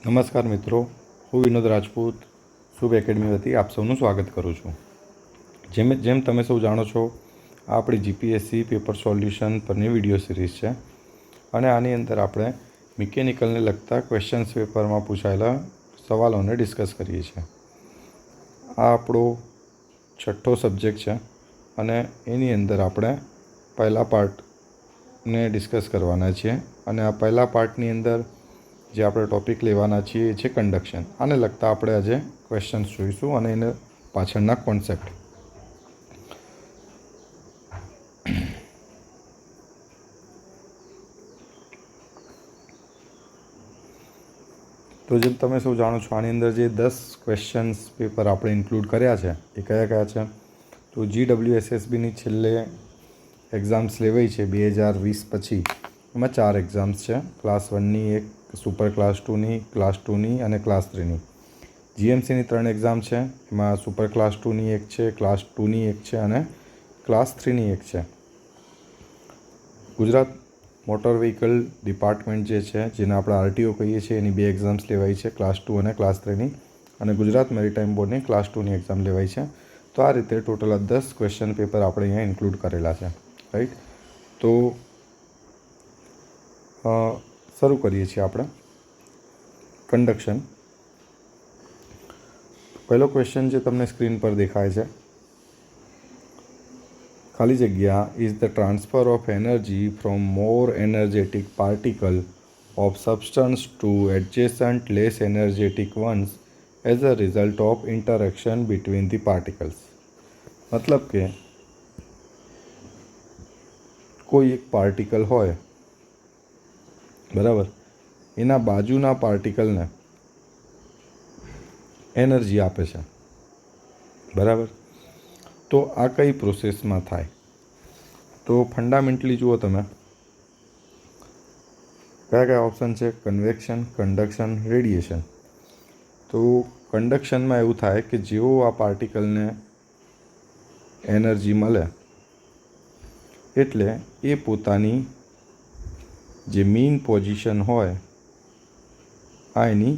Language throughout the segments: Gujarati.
નમસ્કાર મિત્રો, હું વિનોદ રાજપૂત શુભ એકેડમી વતી આપ સૌનું સ્વાગત કરું છું. જેમ તમે સૌ જાણો છો, આ આપણી જીપીએસસી પેપર સોલ્યુશન પરની વિડીયો સિરીઝ છે અને આની અંદર આપણે મિકેનિકલને લગતા ક્વેશ્ચન્સ પેપરમાં પૂછાયેલા સવાલોને ડિસ્કસ કરીએ છીએ. આ આપણો 6થો સબ્જેક્ટ છે અને એની અંદર આપણે પહેલા પાર્ટને ડિસ્કસ કરવાના છીએ અને આ પહેલા પાર્ટની અંદર જે આપણે ટૉપિક લેવાના છીએ એ છે કંડક્શન. આને લગતા આપણે આજે ક્વેશ્ચન્સ જોઈશું અને એને પાછળના કોન્સેપ્ટ. તો જેમ તમે સૌ જાણો છો, આની અંદર જે 10 ક્વેશ્ચન્સ પેપર આપણે ઇન્ક્લુડ કર્યા છે એ કયા કયા છે? તો GWSSBની છેલ્લે એક્ઝામ્સ લેવાઈ છે 2020 પછી. એમાં 4 એક્ઝામ્સ છે. ક્લાસ 1ની એક, સુપર ક્લાસ 2ની, ક્લાસ 2ની અને ક્લાસ 3ની. GMCની 3 એક્ઝામ છે. એમાં સુપર ક્લાસ 2ની એક છે, ક્લાસ 2ની એક છે અને ક્લાસ 3ની એક છે. ગુજરાત મોટર વ્હીકલ ડિપાર્ટમેન્ટ જે છે, જેને આપણે RTO કહીએ છીએ, એની 2 એક્ઝામ્સ લેવાઈ છે, ક્લાસ 2 અને ક્લાસ 3ની. અને ગુજરાત મેરીટાઈમ બોર્ડની ક્લાસ 2ની એક્ઝામ લેવાઈ છે. તો આ રીતે ટોટલ 10 ક્વેશ્ચન પેપર આપણે અહીંયા ઇન્ક્લુડ કરેલા છે. રાઈટ. તો શરૂ કરીએ છીએ આપણે. કંડક્શન. પહેલો ક્વેશ્ચન જે તમને સ્ક્રીન પર દેખાય છે, ખાલી જગ્યા, is the transfer of energy from more energetic particle of substance to adjacent less energetic ones as a result of interaction between the particles. મતલબ કે કોઈ એક પાર્ટિકલ હોય, બરાબર, એના બાજુના પાર્ટિકલને એનર્જી આપે છે, બરાબર. તો આ કઈ પ્રોસેસમાં થાય? તો ફંડામેન્ટલી જુઓ તમે, કયા કયા ઓપ્શન છે? Convection, conduction, radiation. તો કંડક્શનમાં એવું થાય કે જેવો આ પાર્ટિકલને એનર્જી મળે એટલે એ પોતાની જે મીન પોઝિશન હોય, આ એની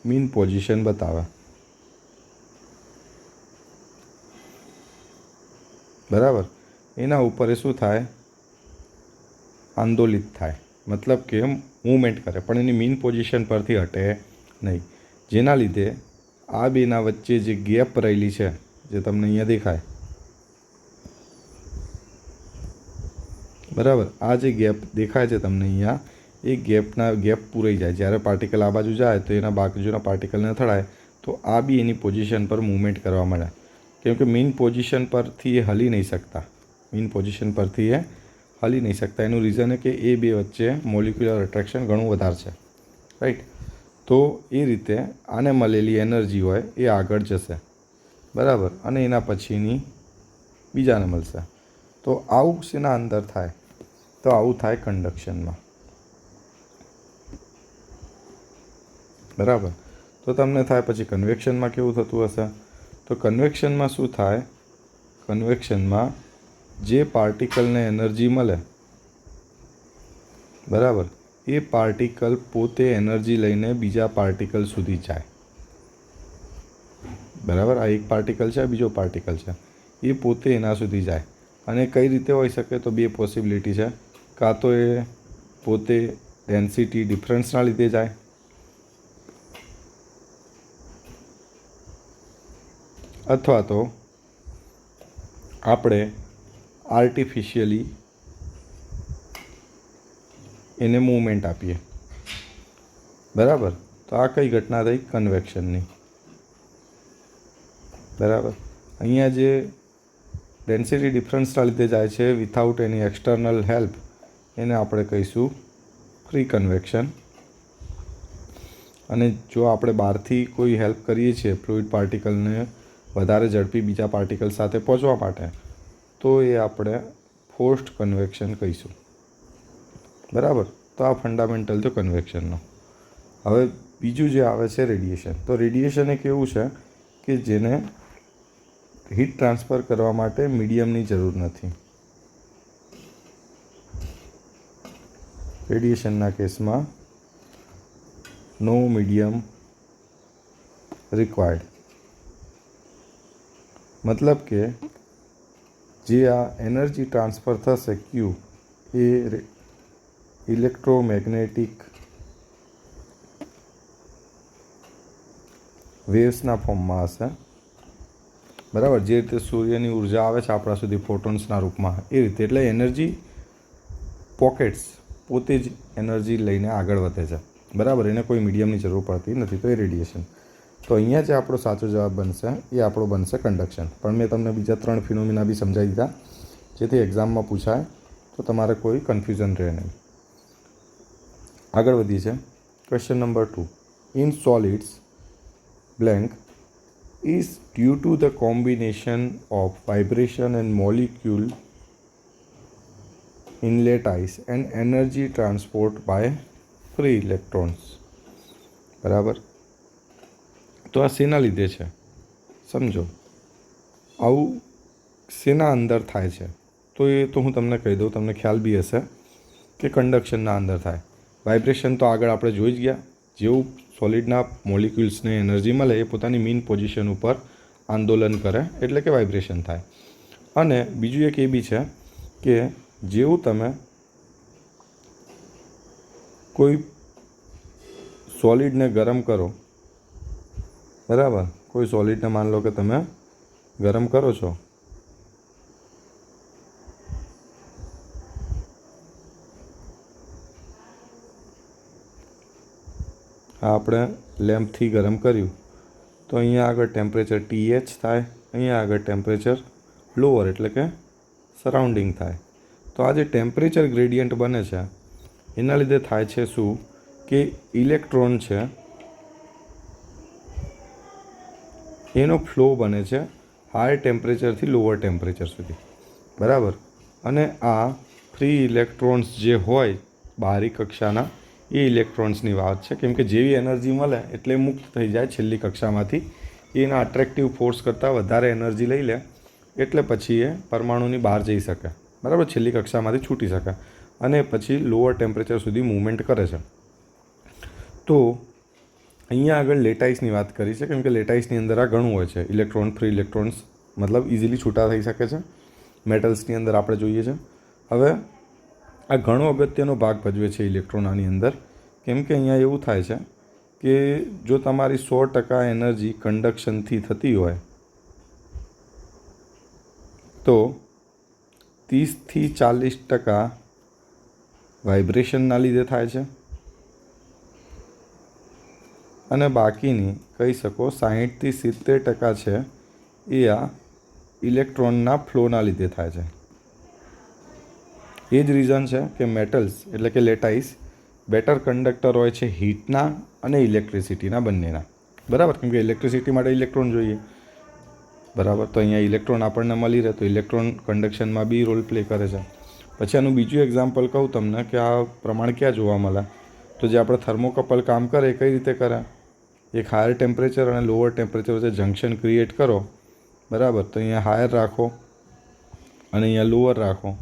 મીન પોઝિશન બતાવે, બરાબર. એના ઉપર એ શું થાય? આંદોલિત થાય, મતલબ કે મૂવમેન્ટ કરે, પણ એની મીન પોઝિશન પરથી હટે નહીં. જેના લીધે આ બેના વચ્ચે જે ગેપ રહેલી છે, જે તમને અહીંયા દેખાય, બરાબર, આ જે ગેપ દેખાય છે તમને અહીંયા, એ ગેપ પૂરાઈ જાય. જ્યારે પાર્ટિકલ આ બાજુ જાય તો એના બાજુના પાર્ટિકલને અથડાય તો આ બી એની પોઝિશન પર મૂવમેન્ટ કરવા મળે. કેમ કે મીન પોઝિશન પરથી એ હલી નહીં શકતા. એનું રીઝન એ કે એ બે વચ્ચે મોલિક્યુલર અટ્રેક્શન ઘણું વધારે છે, રાઈટ. તો એ રીતે આને મળેલી એનર્જી હોય એ આગળ જશે, બરાબર, અને એના પછીની બીજાને મળશે. તો આવું શેના અંદર થાય? તો આવું થાય કંડક્શનમાં, બરાબર. તો તમને થાય પછી કન્વેક્શનમાં કેવું થતું હશે? તો કન્વેક્શનમાં શું થાય? કન્વેક્શનમાં જે પાર્ટિકલને એનર્જી મળે, બરાબર, એ પાર્ટિકલ પોતે એનર્જી લઈને બીજા પાર્ટિકલ સુધી જાય, બરાબર. આ એક પાર્ટિકલ છે, બીજો પાર્ટિકલ છે, એ પોતે એના સુધી જાય. અને કઈ રીતે હોઈ શકે? તો 2 પોસિબિલિટી છે. કાં તો એ પોતે ડેન્સિટી ડિફરન્સના લીધે જાય, અથવા તો આપણે આર્ટિફિશિયલી એને મૂવમેન્ટ આપીએ, બરાબર. તો આ કઈ ઘટના થઈ? કન્વેક્શનની, બરાબર. અહીંયા જે ડેન્સિટી ડિફરન્સના લીધે જાય છે વિથઆઉટ એની એક્સટર્નલ હેલ્પ, એને આપણે કહીશું ફ્રી કન્વેક્શન. અને જો આપણે બહારથી કોઈ હેલ્પ કરીએ છીએ ફ્લુઇડ પાર્ટિકલને વધારે ઝડપી બીજા પાર્ટિકલ સાથે પહોંચવા માટે, તો એ આપણે ફોર્સ્ડ કન્વેક્શન કહીશું, બરાબર. તો આ ફંડામેન્ટલ છે કન્વેક્શનનો. હવે બીજું જે આવે છે રેડિયેશન. તો રેડિયેશન એક એવું છે કે જેને હીટ ટ્રાન્સફર કરવા માટે મીડિયમની જરૂર નથી. રેડિયેશનના કેસમાં નો મીડિયમ રિક્વાયર્ડ. મતલબ કે જે આ એનર્જી ટ્રાન્સફર થશે ક્યુ એ ઇલેક્ટ્રોમેગ્નેટિક વેવ્સના ફોર્મમાં હશે. બરાબર, જે રીતે સૂર્યની ઉર્જા આવે છે આપણા સુધી ફોટોન્સના રૂપમાં, એ રીતે. એટલે એનર્જી પોકેટ્સ પોતે જ એનર્જી લઈને આગળ વધે છે. બરાબર, એને કોઈ મીડિયમની જરૂર પડતી નથી. તો એ રેડિયેશન. તો અહીંયા જે આપણો સાચો જવાબ બનશે એ આપણો બનશે કંડક્શન. પણ મેં તમને બીજા 3 ફિનોમિના બી સમજાવી દીધા, જેથી એક્ઝામમાં પૂછાય તો તમારે કોઈ કન્ફ્યુઝન રહે નહીં. આગળ વધીએ છે. Question number 2. In solids blank is due to the combination of vibration and molecule in lattice and energy transport by free electrons. બરાબર, તો આ શેના લીધે છે સમજો. આવું શેના અંદર થાય છે તો એ તો હું તમને કહી દઉં, તમને ખ્યાલ બી હશે કે કંડક્શનના અંદર થાય. વાઇબ્રેશન તો આગળ આપણે જોઈ જ ગયા. જેવું સોલિડના મોલિક્યુલ્સને એનર્જી મળે એ પોતાની મીન પોઝિશન ઉપર આંદોલન કરે એટલે કે વાઇબ્રેશન થાય. અને બીજું એક એ બી છે કે જેવું તમે કોઈ સોલિડને ગરમ કરો, બરાબર, કોઈ સોલિડને માન લો કે તમે ગરમ કરો છો, આ આપણે લેમ્પથી ગરમ કર્યું તો અહીંયા આગળ ટેમ્પરેચર TH થાય, અહીંયા આગળ ટેમ્પરેચર લોઅર એટલે કે સરાઉન્ડિંગ થાય. તો આ જે ટેમ્પરેચર ગ્રેડિયન્ટ બને છે એના લીધે થાય છે શું કે ઇલેક્ટ્રોન છે એનો ફ્લો બને છે હાઈ ટેમ્પરેચરથી લોઅર ટેમ્પરેચર સુધી. બરાબર, અને આ ફ્રી ઇલેક્ટ્રોન્સ જે હોય બહારી કક્ષાના એ ઇલેક્ટ્રોન્સની વાત છે. કેમ કે જેવી એનર્જી મળે એટલે મુક્ત થઈ જાય છેલ્લી કક્ષામાંથી. એના અટ્રેક્ટિવ ફોર્સ કરતાં વધારે એનર્જી લઈ લે એટલે પછી એ પરમાણુની બહાર જઈ શકે. બરાબર, છેલ્લી કક્ષામાંથી છૂટી શકે અને પછી લોઅર ટેમ્પરેચર સુધી મૂવમેન્ટ કરે છે. તો અહીંયા આગળ લેટાઇસની વાત કરી છે, કેમ કે લેટાઇસની અંદર આ ઘણું હોય છે. ઇલેક્ટ્રોન, ફ્રી ઇલેક્ટ્રોન્સ મતલબ ઇઝીલી છૂટા થઈ શકે છે. મેટલ્સની અંદર આપણે જોઈએ છે. હવે આ ઘણો અગત્યનો ભાગ ભજવે છે ઇલેક્ટ્રોન આની અંદર. કેમ કે અહીંયા એવું થાય છે કે જો તમારી 100% એનર્જી કંડક્શનથી થતી હોય તો 30થી 40% વાઇબ્રેશનના લીધે થાય છે અને બાકીની કહી શકો 60થી 70% છે એ આ ઇલેક્ટ્રોનના ફ્લોના લીધે થાય છે. એ જ રીઝન છે કે મેટલ્સ એટલે કે લેટાઇસ બેટર કંડક્ટર હોય છે હીટના અને ઇલેક્ટ્રિસિટીના બંનેના. બરાબર, કેમ કે ઇલેક્ટ્રિસિટી માટે ઇલેક્ટ્રોન જોઈએ. બરાબર, તો અહીંયા ઇલેક્ટ્રોન આપણને મળી રહે તો ઇલેક્ટ્રોન કન્ડક્શનમાં બી રોલ પ્લે કરે છે. પછી આનું બીજું એક્ઝામ્પલ કહું તમને કે આ પ્રમાણ ક્યાં જોવા મળે. તો જે આપણે થર્મોકપલ કામ કરે એ કઈ રીતે કરે, એક હાયર ટેમ્પરેચર અને લોઅર ટેમ્પરેચર વચ્ચે જંક્શન ક્રિએટ કરો. બરાબર, તો અહીંયા હાયર રાખો અને અહીંયા લોઅર રાખો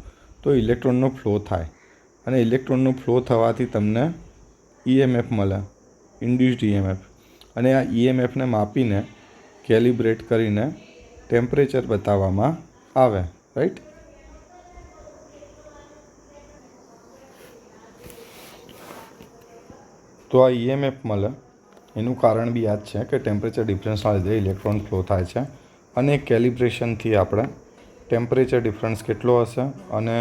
તો ઇલેક્ટ્રોનનો ફ્લો થાય અને ઇલેક્ટ્રોનનો ફ્લો થવાથી તમને EMF મળે, ઇન્ડ્યુસ્ડ EMF. અને આ EMFને માપીને કેલિબ્રેટ કરીને ટેમ્પરેચર બતાવવામાં આવે. રાઈટ, તો આ EMF મળે એનું કારણ બી યાદ છે કે ટેમ્પરેચર ડિફરન્સના લીધે ઇલેક્ટ્રોન ફ્લો થાય છે. અને કેલિબ્રેશનથી આપણે ટેમ્પરેચર ડિફરન્સ કેટલો હશે અને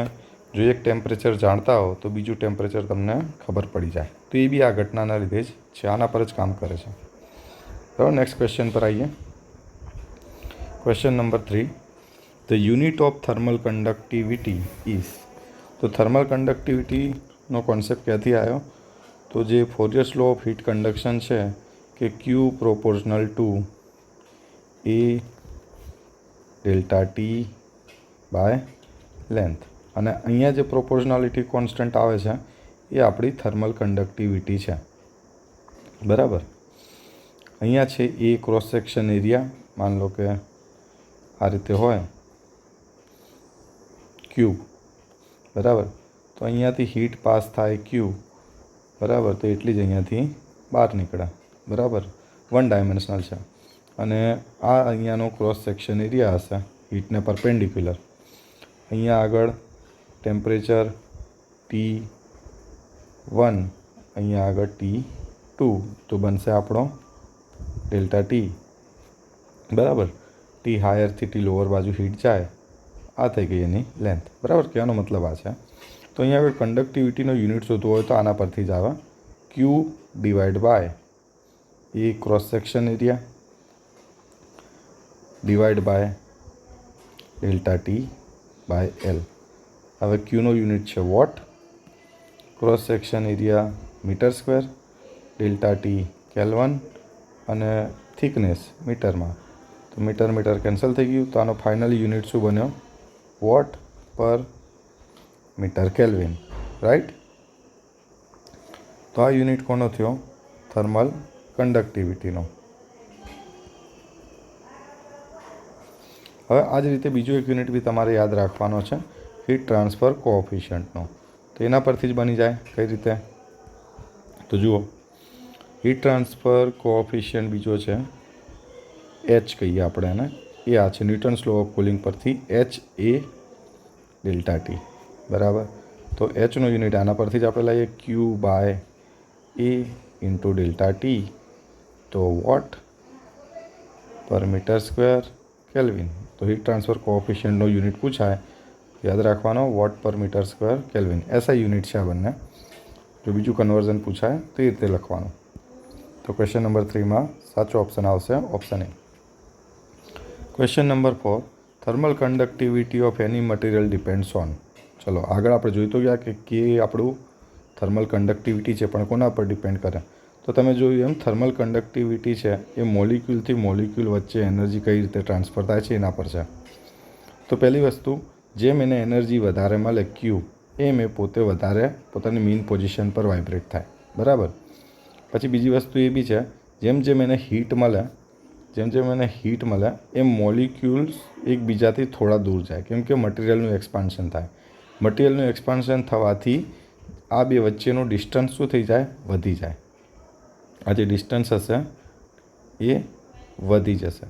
જો એક ટેમ્પરેચર જાણતા હો તો બીજું ટેમ્પરેચર તમને ખબર પડી જાય. તો એ બી આ ઘટનાના લીધે જ છે, આના પર જ કામ કરે છે. બરાબર, નેક્સ્ટ ક્વેશ્ચન પર આવીએ. Question number 3. The unit of thermal conductivity is. તો થર્મલ કન્ડક્ટિવિટીનો કોન્સેપ્ટ ક્યાંથી આવ્યો? તો જે Fourier's law of heat conduction છે કે Q proportional to A delta T by length. અને અહીંયા જે પ્રોપોર્શનાલિટી કોન્સ્ટન્ટ આવે છે એ આપણી થર્મલ કન્ડક્ટિવિટી છે. બરાબર, અહીંયા છે એ ક્રોસ સેક્શન એરિયા, માન લો કે આ રીતે હોય ક્યુબ. બરાબર, તો અહીંયાથી હીટ પાસ થાય Q. બરાબર, તો એટલી જ અહીંયાથી બહાર નીકળે, બરાબર. 1 ડાયમેન્શનલ છે અને આ અહીંયાનો ક્રોસ સેક્શન એરિયા હશે હીટને પરપેન્ડિક્યુલર. અહીંયા આગળ ટેમ્પરેચર T1, અહીંયા આગળ T2, તો બનશે આપણો ડેલ્ટા ટી, બરાબર. ટી હાયરથી ટી લોઅર બાજુ હીટ જાય, આ થઈ ગઈ એની લેન્થ, બરાબર. કહેવાનો મતલબ આ છે. તો અહીંયા આગળ કંડક્ટિવિટીનો યુનિટ શોધવો હોય તો આના પરથી જ આવે, Q divided by A cross section area divided by delta T by L. હવે ક્યુનો યુનિટ છે watt, cross section area metre square, delta T kelvin અને થિકનેસ મીટરમાં. તો મીટર મીટર કેન્સલ થઈ ગયું. તો આનો ફાઇનલ યુનિટ શું બન્યો? Vote per metre kelvin, right. તો આ યુનિટ કોનો થયો? થર્મલ કંડક્ટિવિટીનો. હવે આ જ રીતે બીજો એક યુનિટ બી તમારે યાદ રાખવાનો છે, હીટ ટ્રાન્સફર કોએફિશિયન્ટનો. તો એના પરથી જ બની જાય. કઈ રીતે? તો જુઓ, હીટ ટ્રાન્સફર કોએફિશિયન્ટ બીજો છે એચ કહીએ આપણે એને, એ આ છે ન્યૂટન્સ લો ઓફ કુલિંગ પરથી એચ એ ડેલ્ટા ટી, બરાબર. તો એચનો યુનિટ આના પરથી જ આપણે લઈએ, Q by A into delta T. તો watt per metre square kelvin. તો હીટ ટ્રાન્સફર કોએફિશિયન્ટનો યુનિટ પૂછાય, યાદ રાખવાનો watt per metre square kelvin. SI unit છે આ બંને. જો બીજું કન્વર્ઝન પૂછાય તો એ રીતે લખવાનું. તો ક્વેશ્ચન નંબર 3માં સાચો ઓપ્શન આવશે option A. Question number 4, thermal conductivity of any material depends on. ચલો આગળ આપણે જોઈ તો ગયા કે આપણું થર્મલ કંડક્ટિવિટી છે, પણ કોના પર ડિપેન્ડ કરે? તો તમે જોયું એમ થર્મલ કંડક્ટિવિટી છે એ મોલિક્યુલથી મોલિક્યુલ વચ્ચે એનર્જી કઈ રીતે ટ્રાન્સફર થાય છે એના પર છે. તો પહેલી વસ્તુ, જેમ એને એનર્જી વધારે મળે ક્યુ, એમ એ પોતે વધારે પોતાની મીન પોઝિશન પર વાઇબ્રેટ થાય, બરાબર. પછી બીજી વસ્તુ એ બી છે, જેમ જેમ એને હીટ મળે એમ મોલિક્યુલ્સ એકબીજાથી થોડા દૂર જાય, કેમ કે મટીરિયલનું એક્સપાન્શન થાય. મટીરિયલનું એક્સપાન્શન થવાથી આ બે વચ્ચેનું ડિસ્ટન્સ શું થઈ જાય? વધી જાય. આ જે ડિસ્ટન્સ હશે એ વધી જશે,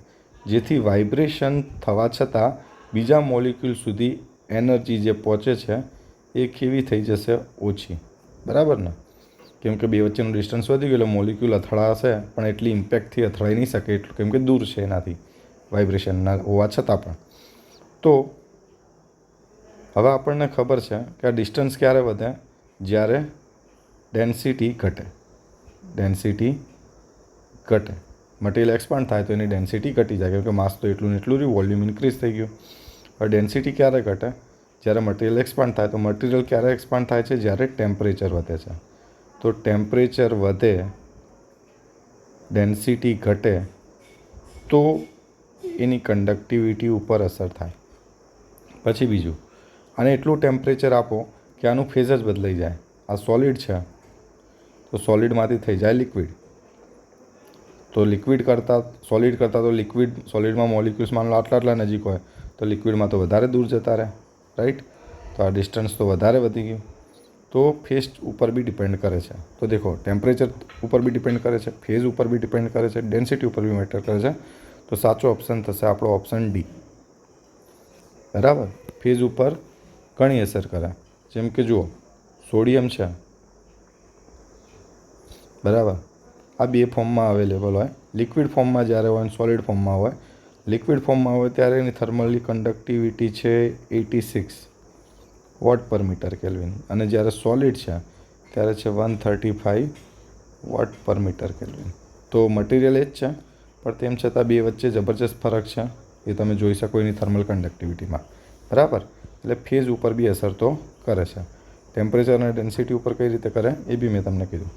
જેથી વાઇબ્રેશન થવા છતાં બીજા મોલિક્યુલ સુધી એનર્જી જે પહોંચે છે એ કેવી થઈ જશે? ઓછી, બરાબર ને. કેમ કે બે વચ્ચેનું ડિસ્ટન્સ વધી ગયું એટલે મોલિક્યુલ અથડાશે, પણ એટલી ઇમ્પેક્ટથી અથડાઈ નહીં શકે એટલું, કેમ કે દૂર છે એનાથી વાઇબ્રેશનના હોવા છતાં પણ. તો હવે આપણને ખબર છે કે આ ડિસ્ટન્સ ક્યારે વધે? જ્યારે ડેન્સિટી ઘટે. મટીરિયલ એક્સપાન્ડ થાય તો એની ડેન્સિટી ઘટી જાય, કેમ કે માસ તો એટલું ને એટલું રહ્યું, વોલ્યુમ ઇન્ક્રીઝ થઈ ગયું. હવે ડેન્સિટી ક્યારે ઘટે? જ્યારે મટીરિયલ એક્સપાન્ડ થાય. તો મટીરિયલ ક્યારે એક્સપાન્ડ થાય છે? જ્યારે ટેમ્પરેચર વધે છે. તો ટેમ્પરેચર વધે, ડેન્સિટી ઘટે, તો એની કંડક્ટિવિટી ઉપર અસર થાય. પછી બીજું, આને એટલું ટેમ્પરેચર આપો કે આનું ફેઝ જ બદલાઈ જાય. આ સોલિડ છે તો સોલિડમાંથી થઈ જાય લિક્વિડ. તો સોલિડ કરતાં તો સોલિડમાં મોલિક્યુલ્સ માનો આટલા નજીક હોય તો લિક્વિડમાં તો વધારે દૂર જતા રહે, રાઈટ. તો આ ડિસ્ટન્સ તો વધારે વધી ગયું. તો ફેઝ ઉપર બી ડિપેન્ડ કરે છે. તો દેખો, ટેમ્પરેચર ઉપર બી ડિપેન્ડ કરે છે, ફેઝ ઉપર બી ડિપેન્ડ કરે છે, ડેન્સિટી ઉપર બી મેટર કરે છે. તો સાચો ઓપ્શન થશે આપણો ઓપ્શન ડી, બરાબર. ફેઝ ઉપર ઘણી અસર કરે. જેમ કે જુઓ, સોડિયમ છે, બરાબર. આ બે ફોર્મમાં અવેલેબલ હોય. લિક્વિડ ફોર્મમાં જ્યારે હોય, સોલિડ ફોર્મમાં હોય. લિક્વિડ ફોર્મમાં હોય ત્યારે એની થર્મલી કંડક્ટિવિટી છે 86 વોટ પર મીટર કેલ્વિન, અને જ્યારે સોલિડ છે ત્યારે છે 135 વોટ પર મીટર કેલ્વિન. તો મટીરિયલ એ જ છે, પણ તેમ છતાં બે વચ્ચે જબરજસ્ત ફરક છે, એ તમે જોઈ શકો એની થર્મલ કંડક્ટિવિટીમાં, બરાબર. એટલે ફેઝ ઉપર બી અસર તો કરે છે. ટેમ્પરેચર અને ડેન્સિટી ઉપર કઈ રીતે કરે એ બી મેં તમને કીધું.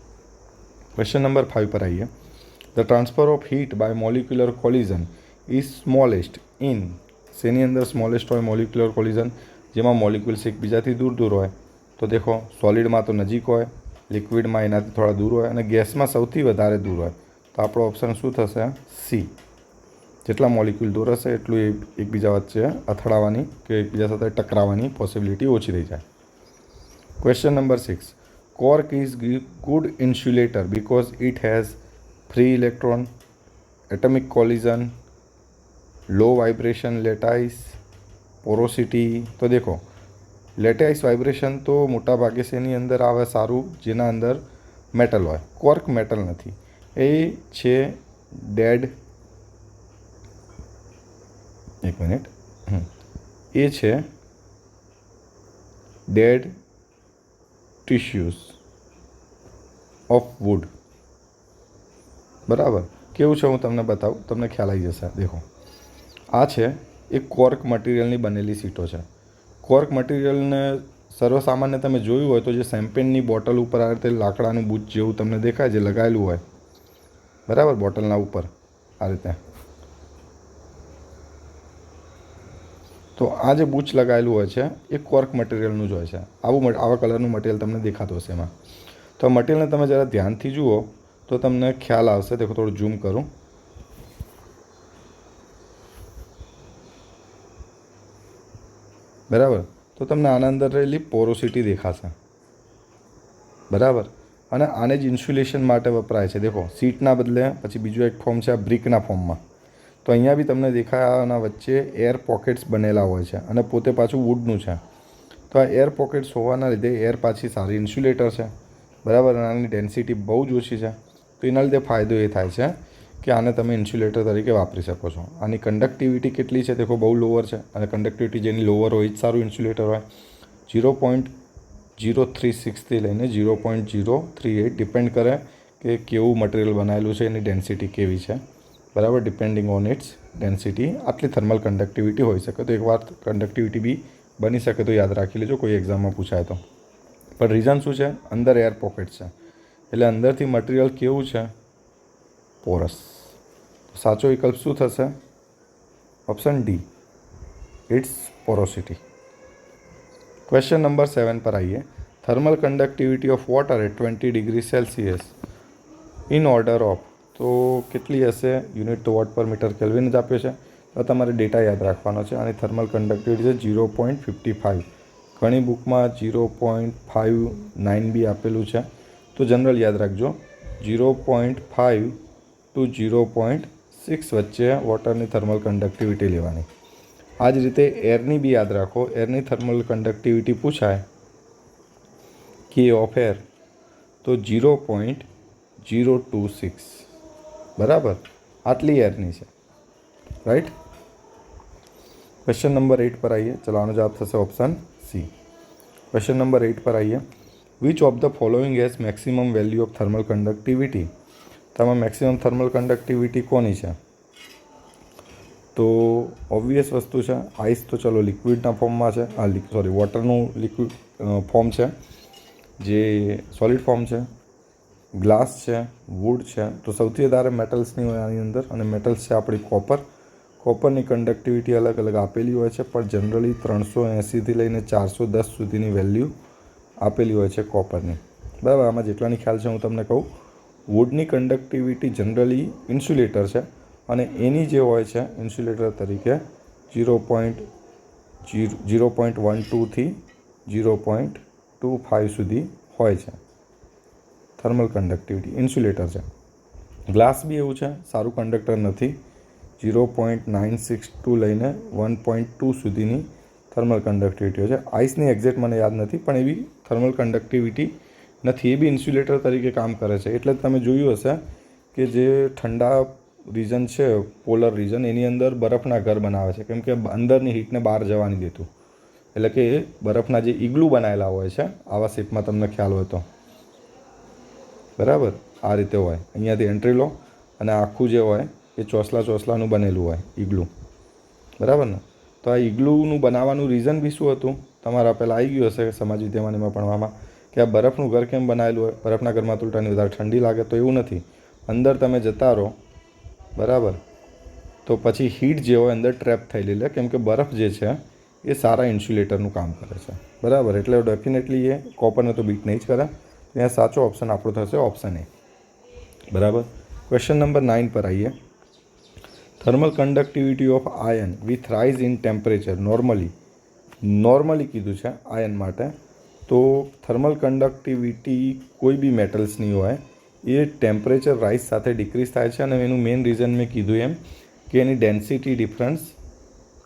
ક્વેશ્ચન નંબર 5 પર આવીએ. The transfer of heat by molecular collision is smallest in. શેની અંદર સ્મોલેસ્ટ હોય મોલિક્યુલર કોલિઝન? જેમાં મોલિક્યુલ્સ એકબીજાથી દૂર હોય. તો દેખો, સોલિડમાં તો નજીક હોય, લિક્વિડમાં એનાથી થોડા દૂર હોય, અને ગેસમાં સૌથી વધારે દૂર હોય. તો આપણો ઓપ્શન શું થશે? સી. જેટલા મોલિક્યુલ દૂર હશે એટલું એકબીજા વચ્ચે અથડાવાની કે એકબીજા સાથે ટકરાવાની પોસિબિલિટી ઓછી થઈ જાય. Question number 6, cork is good insulator because it has free electron, atomic collision, low vibration lattice, porosity. तो देखो લેટાઇસ વાઇબ્રેશન તો મોટા ભાગે શેની અંદર આવે સારું, જેના અંદર મેટલ હોય. કોર્ક મેટલ નથી, એ છે ડેડ, એક મિનિટ, એ છે ડેડ ટિશ્યુઝ ઓફ વુડ. બરાબર, કેવું છે હું તમને બતાવું, તમને ખ્યાલ આવી જશે. દેખો આ છે એક કોર્ક મટીરિયલની બનેલી સીટો છે. કોર્ક મટીરિયલને સર્વસામાન્ય તમે જોયું હોય તો જે શેમ્પેનની બોટલ ઉપર આ રીતે લાકડાનું બૂચ જેવું તમને દેખાય, જે લગાવેલું હોય, બરાબર, બોટલના ઉપર આ રીતે. તો આ જે બૂચ લગાવેલું હોય છે એ કોર્ક મટીરિયલનું જ હોય છે. આવા કલરનું મટીરિયલ તમને દેખાતું હશે એમાં. તો આ મટીરિયલને તમે જરા ધ્યાનથી જુઓ તો તમને ખ્યાલ આવશે. દેખો, થોડું ઝૂમ કરું. બરાબર, તો તમને આના અંદર રહેલી પોરોસિટી દેખાશે. બરાબર, અને આને જ ઇન્સ્યુલેશન માટે વપરાય છે. દેખો, સીટના બદલે પછી બીજું એક ફોર્મ છે આ બ્રિકના ફોર્મમાં. તો અહીંયા બી તમને દેખાય આના વચ્ચે એર પોકેટ્સ બનેલા હોય છે અને પોતે પાછું વુડનું છે. તો આ એર પોકેટ્સ હોવાના લીધે એર પાછી સારી ઇન્સ્યુલેટર છે. બરાબર, અને આની ડેન્સિટી બહુ જ ઓછી છે. તો એના લીધે ફાયદો એ થાય છે કે આને તમે ઇન્સ્યુલેટર તરીકે વાપરી શકો છો. આની કંડક્ટિવિટી કેટલી છે દેખો, બહુ લોઅર છે. અને કંડક્ટિવિટી જેની લોઅર હોય એ જ સારું ઇન્સ્યુલેટર હોય. 0.036થી લઈને 0.038 ડિપેન્ડ કરે કે કેવું મટીરિયલ બનાવેલું છે, એની ડેન્સિટી કેવી છે. બરાબર, ડિપેન્ડિંગ ઓન ઇટ્સ ડેન્સિટી આટલી થર્મલ કંડક્ટિવિટી હોઈ શકે. તો એકવાર કંડક્ટિવિટી બી બની શકે તો યાદ રાખી લેજો, કોઈ એક્ઝામમાં પૂછાય તો. પણ રીઝન શું છે? અંદર એર પોકેટ છે, એટલે અંદરથી મટીરિયલ કેવું છે? પોરસ. સાચો વિકલ્પ શું થશે? Option D, it's porosity. Question number 7 પર આવીએ. Thermal conductivity of water at 20 degree Celsius in order of, તો કેટલી હશે? યુનિટ તો વોટ પર મીટર કેલ્વિન જ આપ્યો છે. તો તમારે ડેટા યાદ રાખવાનો છે. આની થર્મલ કંડક્ટિવિટી છે 0.55. ઘણી બુકમાં 0.59 બી આપેલું છે. તો જનરલ યાદ રાખજો, 0.5 to 0.6 વચ્ચે વોટરની થર્મલ કંડક્ટિવિટી લેવાની. આ જ રીતે એરની બી યાદ રાખો. એરની થર્મલ કંડક્ટિવિટી પૂછાય કે ઓફ એર, તો 0.026. બરાબર, આટલી એરની છે. રાઈટ. ક્વેશ્ચન નંબર 8 પર આવીએ. ચલો, આનો જવાબ થશે ઓપ્શન સી. ક્વેશ્ચન નંબર 8 પર આવીએ. Which of the following has maximum value of thermal conductivity? તેમાં મેક્સિમમ થર્મલ કંડક્ટિવિટી કોની છે? તો ઓબ્વિયસ વસ્તુ છે આઈસ. તો ચલો લિક્વિડના ફોર્મમાં છે. વોટરનું લિક્વિડ ફોર્મ છે, જે સોલિડ ફોર્મ છે. ગ્લાસ છે, વુડ છે. તો સૌથી વધારે મેટલ્સની હોય આની અંદર, અને મેટલ્સ છે આપણી કોપર. કોપરની કંડક્ટિવિટી અલગ અલગ આપેલી હોય છે, પણ જનરલી 380થી લઈને 410 સુધીની વેલ્યુ આપેલી હોય છે કોપરની. બરાબર, આમાં જેટલાની ખ્યાલ છે હું તમને કહું. વુડની કંડક્ટિવિટી જનરલી ઇન્સ્યુલેટર છે, અને એની જે હોય છે ઇન્સ્યુલેટર તરીકે 0.12થી 0.25 સુધી હોય છે થર્મલ કંડક્ટિવિટી. ઇન્સ્યુલેટર છે. ગ્લાસ બી એવું છે, સારું કંડક્ટર નથી. 0.962 લઈને 1.2 સુધીની થર્મલ કંડક્ટિવિટી હોય છે. આઈસની એક્ઝેક્ટ મને યાદ નથી, પણ એવી થર્મલ કંડક્ટિવિટી નથી. એ બી ઇન્સ્યુલેટર તરીકે કામ કરે છે. એટલે તમે જોયું હશે કે જે ઠંડા રીજન છે, પોલર રીજન, એની અંદર બરફના ઘર બનાવે છે, કેમ કે અંદરની હીટને બહાર જવા નહીં દેતું. એટલે કે બરફના જે ઇગ્લુ બનાવેલા હોય છે આવા શેપમાં, તમને ખ્યાલ હોય તો. બરાબર, આ રીતે હોય. અહીંયાથી એન્ટ્રી લો અને આખું જે હોય એ ચોસલાનું બનેલું હોય ઇગ્લુ. બરાબર ને? તો આ ઇગ્લુનું બનાવવાનું રીઝન બી શું હતું? તમારા પહેલાં આવી ગયું હશે સમાજ વિદ્યામાં એમાં ભણવામાં, કે આ બરફનું ઘર કેમ બનાવેલું હોય? બરફના ઘરમાં ઉલટાની વધારે ઠંડી લાગે. તો એવું નથી. અંદર તમે જતા રહો, બરાબર, તો પછી હીટ જે હોય અંદર ટ્રેપ થયેલી લે, કેમ કે બરફ જે છે એ સારા ઇન્સ્યુલેટરનું કામ કરે છે. બરાબર, એટલે ડેફિનેટલી એ કોપરને તો બીટ નહીં જ કરે. ત્યાં સાચો ઓપ્શન આપણો થશે ઓપ્શન એ. બરાબર. ક્વેશ્ચન નંબર 9 પર આવીએ. Thermal conductivity of iron with rise in temperature normally કીધું છે આયન માટે, તો થર્મલ કન્ડક્ટિવિટી કોઈ બી મેટલ્સની હોય એ ટેમ્પરેચર રાઇઝ સાથે ડિક્રીઝ થાય છે, અને એનું મેઇન રીઝન મેં કીધું એમ કે એની ડેન્સિટી ડિફરન્સ,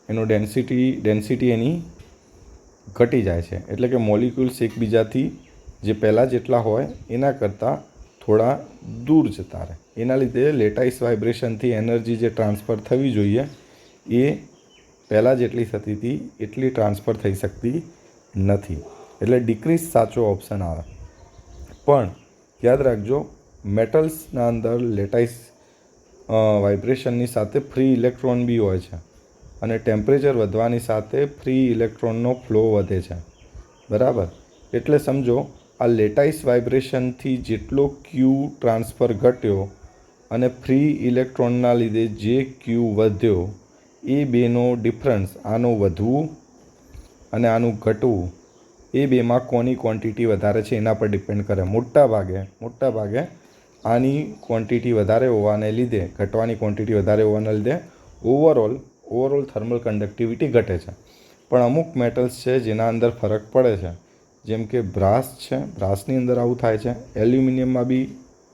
એનો ડેન્સિટી એની ઘટી જાય છે. એટલે કે મોલિક્યુલ્સ એકબીજાથી જે પહેલાં જેટલા હોય એના કરતાં થોડા દૂર જતા રહે. એના લીધે લેટાઇસ વાઇબ્રેશનથી એનર્જી જે ટ્રાન્સફર થવી જોઈએ એ પહેલાં જેટલી થતી હતી એટલી ટ્રાન્સફર થઈ શકતી નથી. એટલે ડિક્રીઝ સાચો ઓપ્શન આવે. પણ યાદ રાખજો, મેટલ્સના અંદર લેટાઇસ વાઇબ્રેશનની સાથે ફ્રી ઇલેક્ટ્રોન બી હોય છે, અને ટેમ્પરેચર વધવાની સાથે ફ્રી ઇલેક્ટ્રોનનો ફ્લો વધે છે. બરાબર. એટલે સમજો આ લેટાઇસ વાઇબ્રેશનથી જેટલો ક્યુ ટ્રાન્સફર ઘટ્યો અને ફ્રી ઇલેક્ટ્રોનના લીધે જે ક્યુ વધ્યો, એ બેનો ડિફરન્સ, આનું વધવું અને આનું ઘટવું, એ બેમાં કોની ક્વોન્ટિટી વધારે છે એના પર ડિપેન્ડ કરે. મોટા ભાગે આની ક્વોન્ટિટી વધારે હોવાને લીધે, ઘટવાની ક્વોન્ટિટી વધારે હોવાના લીધે ઓવરઓલ થર્મલ કન્ડક્ટિવિટી ઘટે છે. પણ અમુક મેટલ્સ છે જેના અંદર ફરક પડે છે, જેમ કે બ્રાસ છે, બ્રાસની અંદર આવું થાય છે. એલ્યુમિનિયમમાં બી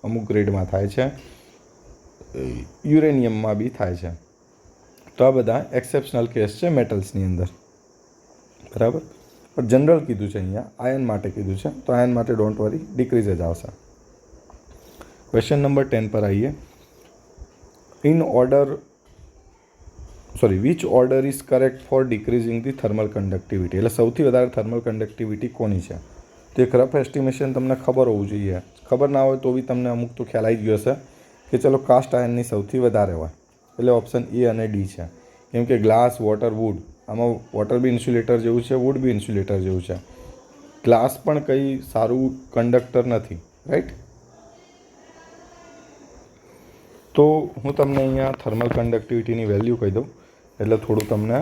અમુક ગ્રેડમાં થાય છે, યુરેનિયમમાં બી થાય છે. તો આ બધા એક્સેપ્શનલ કેસ છે મેટલ્સની અંદર. બરાબર. પણ જનરલ કીધું છે અહીંયા, આયન માટે કીધું છે, તો આયન માટે ડોન્ટ વરી, ડિક્રીઝ જ આવશે. ક્વેશ્ચન નંબર 10 પર આવીએ. Which order is correct for decreasing the thermal conductivity? એટલે સૌથી વધારે થર્મલ કન્ડક્ટિવિટી કોની છે? તો એક રફ એસ્ટિમેશન તમને ખબર હોવું જોઈએ. ખબર ના હોય તો બી તમને અમુક તો ખ્યાલ આવી ગયો હશે કે ચલો કાસ્ટ આયનની સૌથી વધારે હોય, એટલે ઓપ્શન એ અને ડી છે. કેમ કે ગ્લાસ, વોટર, વુડ, આમાં વોટર બી ઇન્સ્યુલેટર જેવું છે, વુડ બી ઇન્સ્યુલેટર જેવું છે. ગ્લાસ પણ કંઈ સારું કન્ડક્ટર નથી, રાઈટ? તો હું તમને અહીંયા થર્મલ કન્ડક્ટિવિટીની વેલ્યુ કહી દઉં, એટલે થોડું તમને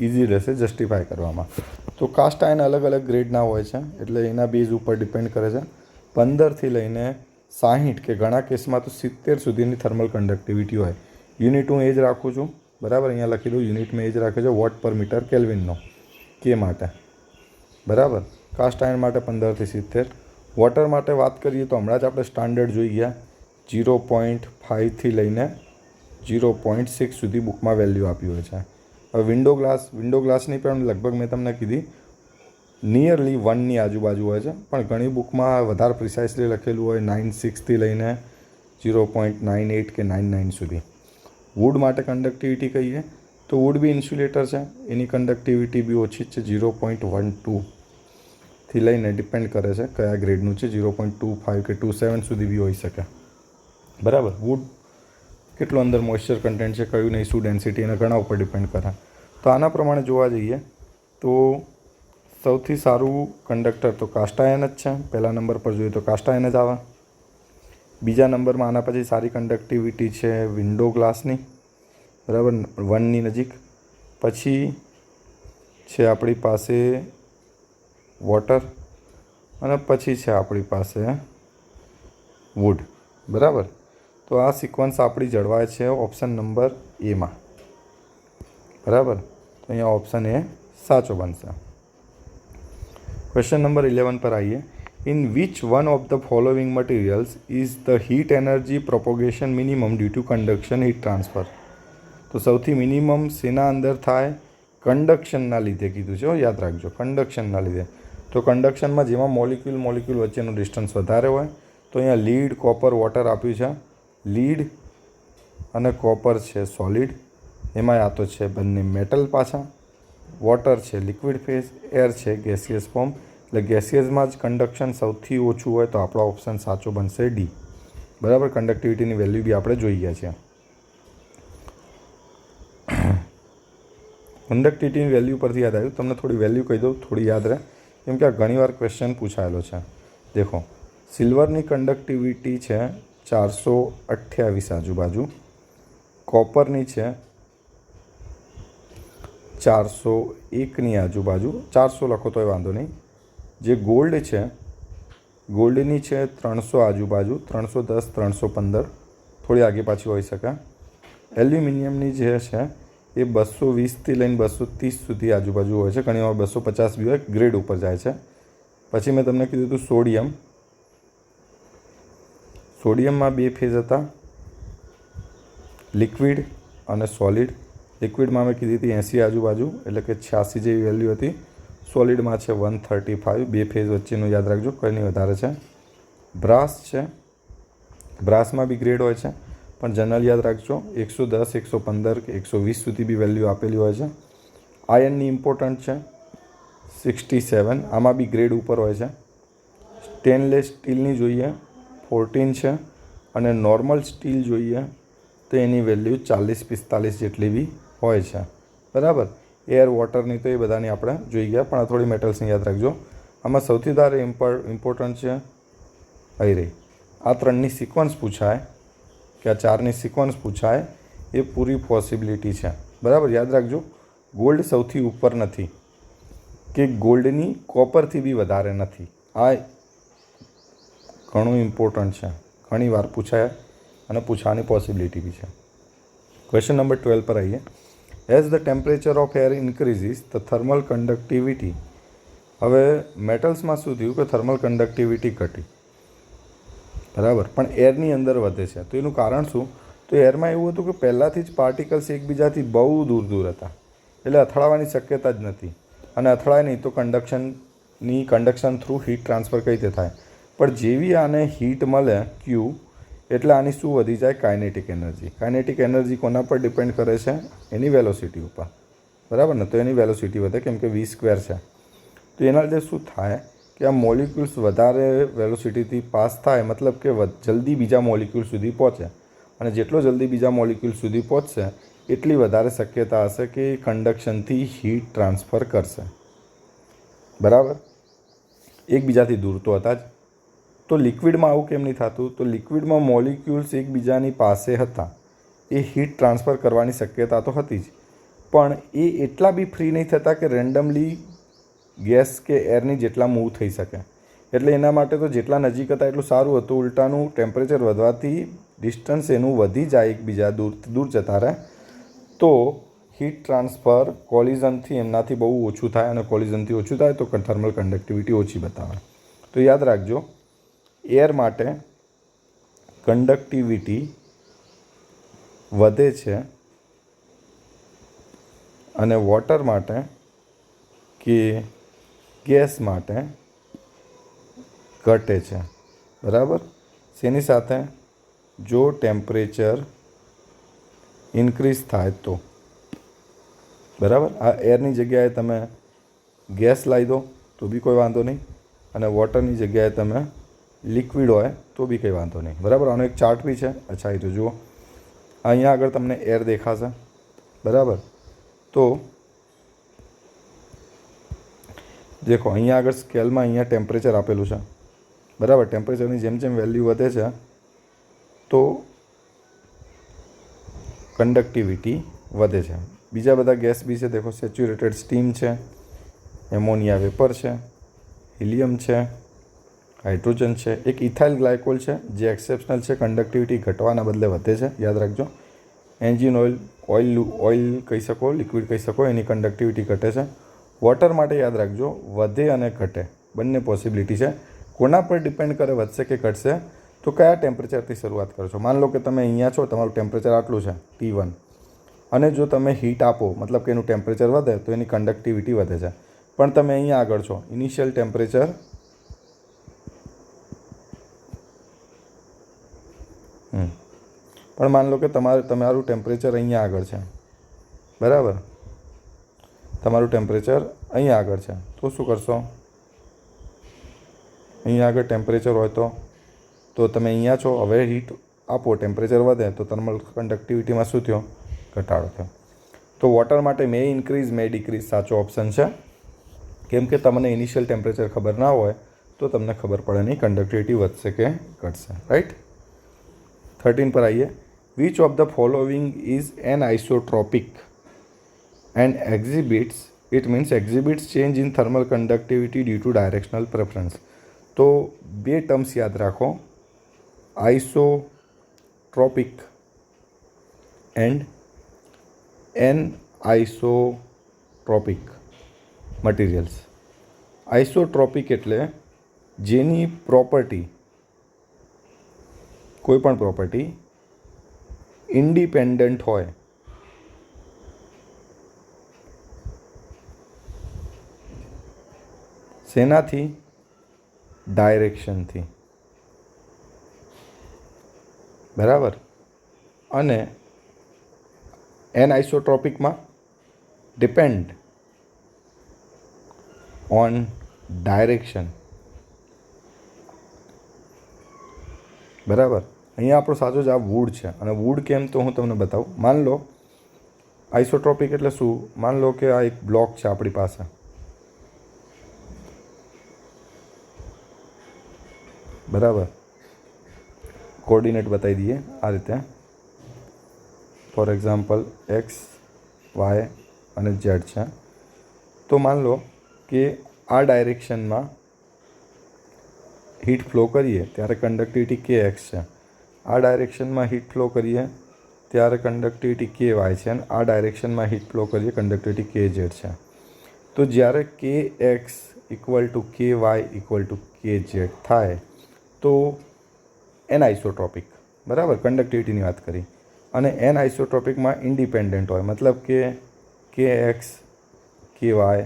ઇઝી રહેશે જસ્ટિફાય કરવામાં. તો કાસ્ટ આયન અલગ અલગ ગ્રેડના હોય છે, એટલે એના બેઝ ઉપર ડિપેન્ડ કરે છે. 15થી લઈને 60 કે ઘણા કેસમાં તો 70 સુધીની થર્મલ કન્ડક્ટિવિટી હોય. યુનિટ હું એ જ રાખું છું. બરાબર. અહીંયા લખી દઉં, યુનિટ મેં એ જ રાખ્યો છે, વોટ પર મીટર કેલ્વિનનો, કે માટે. બરાબર. કાસ્ટ આયન માટે 15થી 70. વોટર માટે વાત કરીએ તો હમણાં જ આપણે સ્ટાન્ડર્ડ જોઈ ગયા, 0.5થી લઈને 0.6 સુધી બુકમાં વેલ્યુ આપી હોય છે. હવે વિન્ડો ગ્લાસની પણ લગભગ મેં તમને કીધી નિયરલી 1ની આજુબાજુ હોય છે, પણ ઘણી બુકમાં વધારે પ્રિસાઇસલી લખેલું હોય 9.6થી લઈને 0.98 કે 99 સુધી. વુડ માટે કન્ડક્ટિવિટી કહીએ તો વુડ બી ઇન્સ્યુલેટર છે, એની કન્ડક્ટિવિટી બી ઓછી જ છે, 0.12થી લઈને ડિપેન્ડ કરે છે કયા ગ્રેડનું છે, 0.25 કે 27 સુધી બી હોઈ શકે. બરાબર. વુડ કેટલું અંદર મોઇશ્ચર કન્ટેન્ટ છે, કયું નહીં, શું ડેન્સિટી, એના ઘણા ઉપર ડિપેન્ડ કરે. તો આના પ્રમાણે જોવા જઈએ તો સૌથી સારું કન્ડક્ટર તો કાસ્ટ આયન જ છે. પહેલા નંબર પર જોઈએ તો કાસ્ટ આયન જ આવે. બીજા નંબરમાં આના પછી સારી કન્ડક્ટિવિટી છે વિન્ડો ગ્લાસની, બરાબર, 1ની નજીક. પછી છે આપણી પાસે વોટર, અને પછી છે આપણી પાસે વુડ. બરાબર. તો આ સિક્વન્સ આપણી જળવાય છે ઓપ્શન નંબર એમાં. બરાબર. તો અહીંયા ઓપ્શન એ સાચો બનશે. ક્વેશ્ચન નંબર 11 પર આવીએ. In which one of the following materials is the heat energy propagation minimum due to conduction heat transfer? તો સૌથી મિનિમમ શેના અંદર થાય? કન્ડક્શનના લીધે કીધું છે, યાદ રાખજો, કન્ડક્શનના લીધે. તો કન્ડક્શનમાં જેમાં મોલિક્યુલ વચ્ચેનું ડિસ્ટન્સ વધારે હોય, તો અહીંયા લીડ, કોપર, વોટર આપ્યું છે. લીડ અને કોપર છે સોલિડ, એમાં આ તો છે બંને મેટલ પાછા. વોટર છે લિક્વિડ ફેઝ, એર છે ગેસિયસ ફોર્મ. એટલે ગેસિયસમાં જ કન્ડક્શન સૌથી ઓછું હોય, તો આપણો ઓપ્શન સાચો બનશે ડી. બરાબર. કન્ડક્ટિવિટીની વેલ્યુ બી આપણે જોઈ ગયા છે. કન્ડક્ટિવિટીની વેલ્યુ પરથી યાદ આવ્યું, તમને થોડી વેલ્યુ કહી દઉં, થોડી યાદ રહે, કેમ કે આ ઘણીવાર ક્વેશ્ચન પૂછાયેલો છે. દેખો, સિલ્વરની કન્ડક્ટિવિટી છે 428 આજુબાજુ, કોપરની છે 401ની આજુબાજુ, 400 લખો તોય વાંધો નહીં. જે ગોલ્ડ છે, ગોલ્ડની છે 300 આજુબાજુ, 310, 315, થોડી આગે પાછી હોઈ શકે. એલ્યુમિનિયમની જે છે એ 220થી લઈને 230 સુધી આજુબાજુ હોય છે, ઘણીવાર 250 બી હોય, ગ્રેડ ઉપર જાય છે. પછી મેં તમને કીધું હતું સોડિયમ. સોડિયમમાં 2 ફેઝ હતા, લિક્વિડ અને સોલિડ. લિક્વિડમાં મેં કીધી હતી 80 આજુબાજુ, એટલે કે 86 જેવી વેલ્યુ હતી. સોલિડમાં છે 135. 2 ફેઝ વચ્ચેનું યાદ રાખજો, કંઈ નહીં વધારે છે. બ્રાસ છે, બ્રાસમાં બી ગ્રેડ હોય છે, પણ જનરલ યાદ રાખજો 110, 115 કે 120 સુધી બી વેલ્યુ આપેલી હોય છે. આયર્નની ઇમ્પોર્ટન્ટ છે 67, આમાં બી ગ્રેડ ઉપર હોય છે. સ્ટેનલેસ સ્ટીલની જોઈએ 14 છે, અને નોર્મલ સ્ટીલ જોઈએ તો એની વેલ્યુ 40-45 જેટલી બી હોય છે. બરાબર. એર, વોટરની તો એ બધાની આપણે જોઈ ગયા, પણ આ થોડી મેટલ્સની યાદ રાખજો. આમાં સૌથી વધારે ઇમ્પોર્ટન્ટ છે અહીં રહી. આ 3ની સિક્વન્સ પૂછાય કે આ 4ની સિક્વન્સ પૂછાય, એ પૂરી પોસિબિલિટી છે. બરાબર, યાદ રાખજો. ગોલ્ડ સૌથી ઉપર નથી કે ગોલ્ડની કોપરથી બી વધારે નથી. આ ઘણું ઇમ્પોર્ટન્ટ છે, ઘણી વાર પૂછાય અને પૂછવાની પોસિબિલિટી બી છે. ક્વેશ્ચન નંબર 12 પર આવીએ. As the temperature of air increases the thermal conductivity. હવે મેટલ્સમાં શું થયું કે થર્મલ કન્ડક્ટિવિટી ઘટી, બરાબર, પણ એરની અંદર વધે છે. તો એનું કારણ શું? તો એરમાં એવું હતું કે પહેલાંથી જ પાર્ટિકલ્સ એકબીજાથી બહુ દૂર દૂર હતા, એટલે અથડાવાની શક્યતા જ નથી. અને અથડાય નહીં તો કન્ડક્શન થ્રુ હીટ ટ્રાન્સફર કઈ રીતે થાય? પણ જેવી આને હીટ મળે ક્યુ, એટલે આની શું વધી જાય? Kinetic energy. કાઇનેટિક એનર્જી કોના પર ડિપેન્ડ કરે છે? એની વેલોસિટી ઉપર. બરાબર ને? તો એની વેલોસિટી વધે, કેમ કે v² છે. તો એના લીધે શું થાય કે આ મોલિક્યુલ્સ વધારે વેલોસિટીથી પાસ થાય, મતલબ કે જલ્દી બીજા મોલિક્યુલ સુધી પહોંચે. અને જેટલો જલ્દી બીજા મોલિક્યુલ સુધી પહોંચશે એટલી વધારે શક્યતા હશે કે કન્ડક્શનથી હીટ ટ્રાન્સફર કરશે. બરાબર, એકબીજાથી દૂર તો હતા જ. તો લિક્વિડમાં આવું કેમ નહીં થતું? તો લિક્વિડમાં મોલિક્યુલ્સ એકબીજાની પાસે હતા, એ હીટ ટ્રાન્સફર કરવાની શક્યતા તો હતી જ, પણ એ એટલા બી ફ્રી નહીં થતા કે રેન્ડમલી ગેસ કે એરની જેટલા મૂવ થઈ શકે. એટલે એના માટે તો જેટલા નજીક હતા એટલું સારું હતું. ઉલટાનું ટેમ્પરેચર વધવાથી ડિસ્ટન્સ એનું વધી જાય, એકબીજા દૂર જતા રહે, તો હીટ ટ્રાન્સફર કોલિઝનથી એમનાથી બહુ ઓછું થાય, અને કોલિઝનથી ઓછું થાય તો થર્મલ કન્ડક્ટિવિટી ઓછી બતાવે. તો યાદ રાખજો, એર માટે કન્ડક્ટિવિટી વધે છે અને વોટર માટે કે ગેસ માટે ઘટે છે. બરાબર. શેની સાથે? જો ટેમ્પરેચર ઇન્ક્રીઝ થાય તો. બરાબર. આ એરની જગ્યાએ તમે ગેસ લાવી દો તો બી કોઈ વાંધો નહીં, અને વોટરની જગ્યાએ તમે લિક્વિડ હોય તો બી કંઈ વાંધો નહીં. બરાબર. આનો એક ચાર્ટ બી છે. અચ્છા, એ તો જુઓ, અહીંયા આગળ તમને એર દેખાશે. બરાબર. તો દેખો, અહીંયા આગળ સ્કેલમાં અહીંયા ટેમ્પરેચર આપેલું છે. બરાબર. ટેમ્પરેચરની જેમ જેમ વેલ્યુ વધે છે તો કન્ડક્ટિવિટી વધે છે. બીજા બધા ગેસ બી છે. દેખો, સેચ્યુરેટેડ સ્ટીમ છે, એમોનિયા વેપર છે, હિલિયમ છે, હાઇડ્રોજન છે, એક ઇથાઇલ ગ્લાયકોલ છે જે એક્સેપ્શનલ છે, કન્ડક્ટિવિટી ઘટવાના બદલે વધે છે. યાદ રાખજો. એન્જિન ઓઇલ કહી શકો, લિક્વિડ કહી શકો, એની કન્ડક્ટિવિટી ઘટે છે. વોટર માટે યાદ રાખજો, વધે અને ઘટે બંને પોસિબિલિટી છે. કોના પર ડિપેન્ડ કરે વધશે કે ઘટશે? તો કયા ટેમ્પરેચરથી શરૂઆત કરો છો? માન લો કે તમે અહીંયા છો, તમારું ટેમ્પરેચર આટલું છે T1, અને જો તમે હીટ આપો, મતલબ કે એનું ટેમ્પરેચર વધે તો એની કન્ડક્ટિવિટી વધે છે. પણ તમે અહીંયા આગળ છો, ઇનિશિયલ ટેમ્પરેચર પણ માન લો કે તમારું ટેમ્પરેચર અહીંયા આગળ છે. બરાબર. તમારું ટેમ્પરેચર અહીંયા આગળ છે, તો શું કરશો? અહીંયા આગળ ટેમ્પરેચર હોય તો તમે અહીંયા છો, હવે હીટ આપો, ટેમ્પરેચર વધે તો થર્મલ કન્ડક્ટિવિટીમાં શું થયો? ઘટાડો થયો. તો વોટર માટે મે ઇન્ક્રીઝ મે ડિક્રીઝ સાચો ઓપ્શન છે, કેમ કે તમને ઇનિશિયલ ટેમ્પરેચર ખબર ના હોય તો તમને ખબર પડે નહીં કન્ડક્ટિવિટી વધશે કે ઘટશે. રાઈટ. 13 પર આવીએ. Which of the following is an isotropic and exhibits change in thermal conductivity due to directional preference. તો 2 ટર્મ્સ યાદ રાખો, isotropic and an isotropic materials. Isotropic એટલે જેની પ્રોપર્ટી, કોઈ પણ પ્રોપર્ટી ઇન્ડિપેન્ડન્ટ હોય શેનાથી? ડાયરેક્શનથી. બરાબર. અને એનઆઇસોટ્રોપિકમાં ડિપેન્ડ ઓન ડાયરેક્શન. બરાબર. અહીંયા આપણો સાચો જવાબ વુડ છે. અને વુડ કેમ તો હું તમને બતાવું. માન લો આઇસોટ્રોપિક એટલે શું? માન લો કે આ એક બ્લોક છે આપણી પાસે, બરાબર. કોર્ડિનેટ બતાવી દઈએ આ રીતે. ફોર એક્ઝામ્પલ એક્સ, વાય અને ઝેડ છે. તો માન લો કે આ ડાયરેક્શનમાં હીટ ફ્લો કરીએ ત્યારે કન્ડક્ટિવિટી કે એક્સ છે. આ ડાયરેક્શનમાં હીટ ફ્લો કરીએ ત્યારે કન્ડક્ટિવિટી કે વાય છે. અને આ ડાયરેક્શનમાં હીટ ફ્લો કરીએ કન્ડક્ટિવિટી કે ઝેડ છે. તો જ્યારે કે એક્સ ઇક્વલ ટુ કે વાય ઇક્વલ ટુ કે ઝેડ થાય તો એનઆઇસોટ્રોપિક, બરાબર, કન્ડક્ટિવિટીની વાત કરી. અને એનઆઇસોટ્રોપિકમાં ઇન્ડિપેન્ડન્ટ હોય, મતલબ કે એક્સ, કે વાય,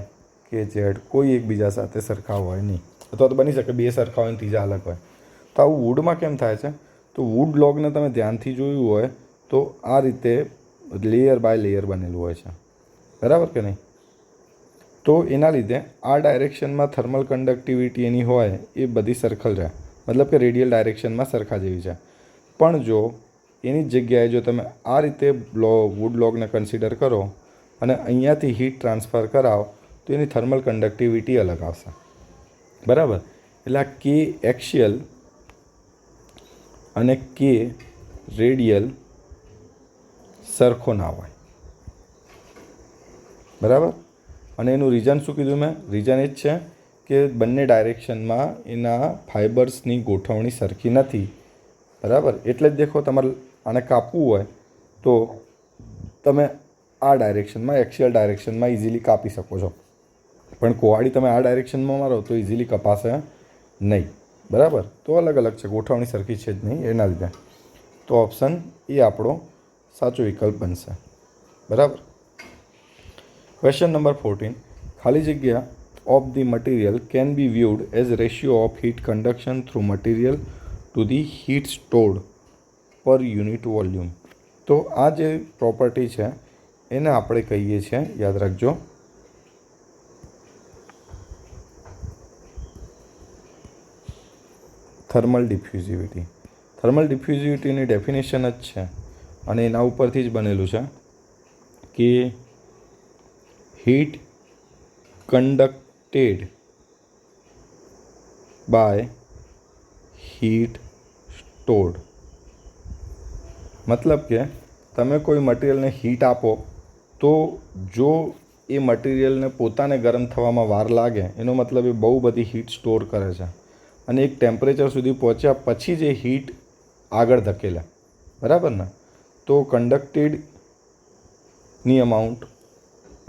કે ઝેડ કોઈ એકબીજા સાથે સરખા હોય નહીં. અથવા તો બની શકે બે સરખા હોય ને ત્રીજા અલગ હોય. તો આવું વુડમાં કેમ થાય છે? તો વુડ બ્લોકને તમે ધ્યાનથી જોયું હોય તો આ રીતે લેયર બાય લેયર બનેલું હોય છે, બરાબર કે નહીં? તો એના લીધે આ ડાયરેક્શનમાં થર્મલ કન્ડક્ટિવિટી એની હોય એ બધી સરખલ રહે, મતલબ કે રેડિયલ ડાયરેક્શનમાં સરખા જેવી છે. પણ જો એની જ જગ્યાએ જો તમે આ રીતે વુડ બ્લોકને કન્સિડર કરો અને અહીંયાથી હીટ ટ્રાન્સફર કરાવો તો એની થર્મલ કન્ડક્ટિવિટી અલગ આવશે, બરાબર. એટલે આ કે એક્શિયલ અને કે રેડિયલ સરખો ના હોય, બરાબર. અને એનું રીઝન શું કીધું મેં? રીઝન એ જ છે કે બંને ડાયરેક્શનમાં એના ફાઇબર્સની ગોઠવણી સરખી નથી, બરાબર. એટલે જ દેખો તમારે આને કાપવું હોય તો તમે આ ડાયરેક્શનમાં, એક્શિયલ ડાયરેક્શનમાં ઇઝીલી કાપી શકો છો. પણ કુહાડી તમે આ ડાયરેક્શનમાં મારો તો ઇઝીલી કપાશે નહીં, બરાબર. તો અલગ અલગ છે, ગોઠવણી સરખી છે જ નહીં એના લીધે. તો ઓપ્શન એ આપણો સાચો વિકલ્પ બનશે, બરાબર. Question number 14. ખાલી જગ્યા of the material can be viewed as ratio of heat conduction through material to the heat stored per unit volume. તો આ જે પ્રોપર્ટી છે એને આપણે કહીએ છીએ, યાદ રાખજો, થર્મલ ડિફ્યુઝિવિટી. થર્મલ ડિફ્યુઝિવિટીની ડેફિનેશન જ છે અને એના ઉપરથી જ બનેલું છે કે heat conducted by heat stored. મતલબ કે તમે કોઈ મટીરિયલને હીટ આપો તો જો એ મટીરિયલને પોતાને ગરમ થવામાં વાર લાગે એનો મતલબ એ બહુ બધી હીટ સ્ટોર કરે છે અને એક ટેમ્પરેચર સુધી પહોંચ્યા પછી જ એ હીટ આગળ ધકેલે, બરાબર ને? તો કન્ડક્ટેડની અમાઉન્ટ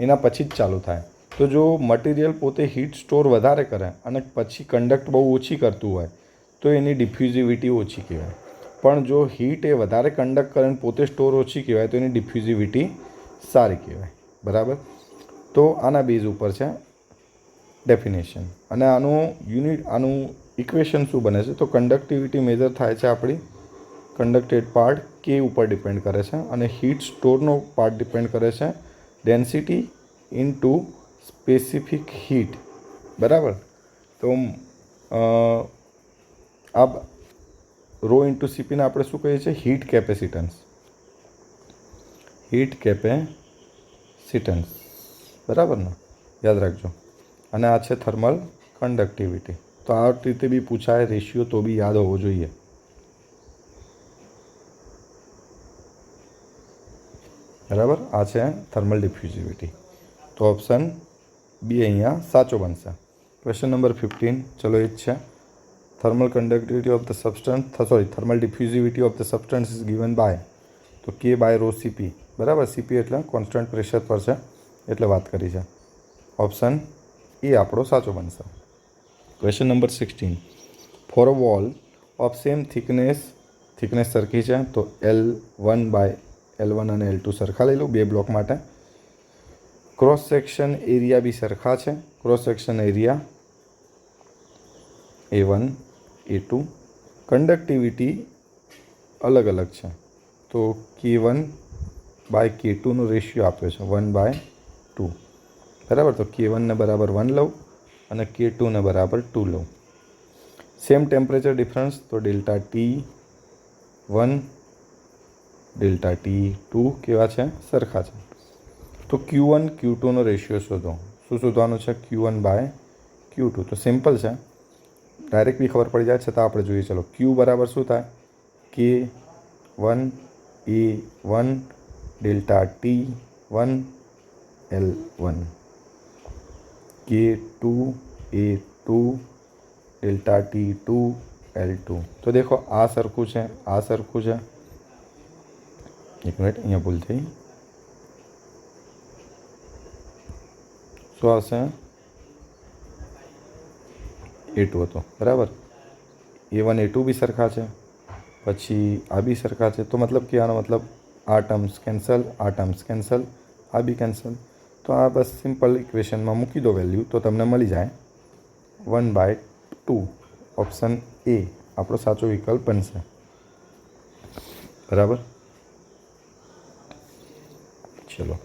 એના પછી જ ચાલુ થાય. તો જો મટીરિયલ પોતે હીટ સ્ટોર વધારે કરે અને પછી કન્ડક્ટ બહુ ઓછી કરતું હોય તો એની ડિફ્યુઝિવિટી ઓછી કહેવાય. પણ જો હીટ એ વધારે કન્ડક્ટ કરે અને પોતે સ્ટોર ઓછી કહેવાય તો એની ડિફ્યુઝિવિટી સારી કહેવાય, બરાબર. તો આના બેઝ ઉપર છે ડેફિનેશન. અને આનું ઇક્વેશન શું બને છે? તો કન્ડક્ટિવિટી મેજર થાય છે આપણી કન્ડક્ટેડ પાર્ટ કે ઉપર ડિપેન્ડ કરે છે અને હીટ સ્ટોરનો પાર્ટ ડિપેન્ડ કરે છે ડેન્સિટી ઇન્ટુ સ્પેસિફિક હીટ, બરાબર. તો આ રો ઇન્ટુ સીપીને આપણે શું કહીએ છીએ? Heat capacitance. હીટ કેપેસિટન્સ, બરાબર ને? યાદ રાખજો. અને આ છે થર્મલ કન્ડક્ટિવિટી. તો આ રીતે બી પૂછાય રેશિયો, તો બી યાદ હોવો જોઈએ, બરાબર. આ છે થર્મલ ડિફ્યુઝિવિટી. તો ઓપ્શન બી અહીંયા સાચો બનશે. Question number 15. ચલો એ જ છે. Thermal conductivity of the substance, thermal diffusivity of the substance is given by, તો કે બાય રો સીપી, બરાબર. સીપી એટલે કોન્સ્ટન્ટ પ્રેશર પર છે એટલે વાત કરી છે. ઓપ્શન એ આપણો સાચો બનશે. Question number 16. For a wall of same thickness સરખી છે તો L1/L1 અને L2 સરખા લઈ લઉં બે બ્લોક માટે. ક્રોસ સેક્શન એરિયા બી સરખા છે. Cross section area A1 A2. Conductivity અલગ અલગ છે તો K1/K2નો રેશિયો આપ્યો છે 1/2. બરાબર, તો K1 ને બરાબર 1 લઉં અને K2 ને બરાબર 2 લઉં. સેમ ટેમ્પરેચર ડિફરન્સ તો ડેલ્ટા T1 ડેલ્ટા T2 કેવા છે? સરખા છે. તો Q1 Q2નો રેશિયો શોધો. શું શોધવાનું છે? Q1/Q2. તો સિમ્પલ છે, ડાયરેક્ટ બી ખબર પડી જાય, છતાં આપણે જોઈએ. ચલો, Q બરાબર શું થાય? K1 A1 delta T1 L1 K2 A2 delta T2 L2. તો દેખો આ સરખું છે, આ સરખું છે. એક મિનિટ, અહીંયા ભૂલ થઈ. શું આવશે? A2 હતો, બરાબર. A1 A2 બી સરખા છે, પછી આ બી સરખા છે. તો મતલબ કે આનો મતલબ આ ટર્મ્સ કેન્સલ, આ ટર્મ્સ કેન્સલ, આ બી કેન્સલ. તો આ બસ સિમ્પલ ઇક્વેશનમાં મૂકી દો વેલ્યુ તો તમને મળી જાય 1/2. ઓપ્શન એ આપણો સાચો વિકલ્પ બનશે. બરાબર. ચલો,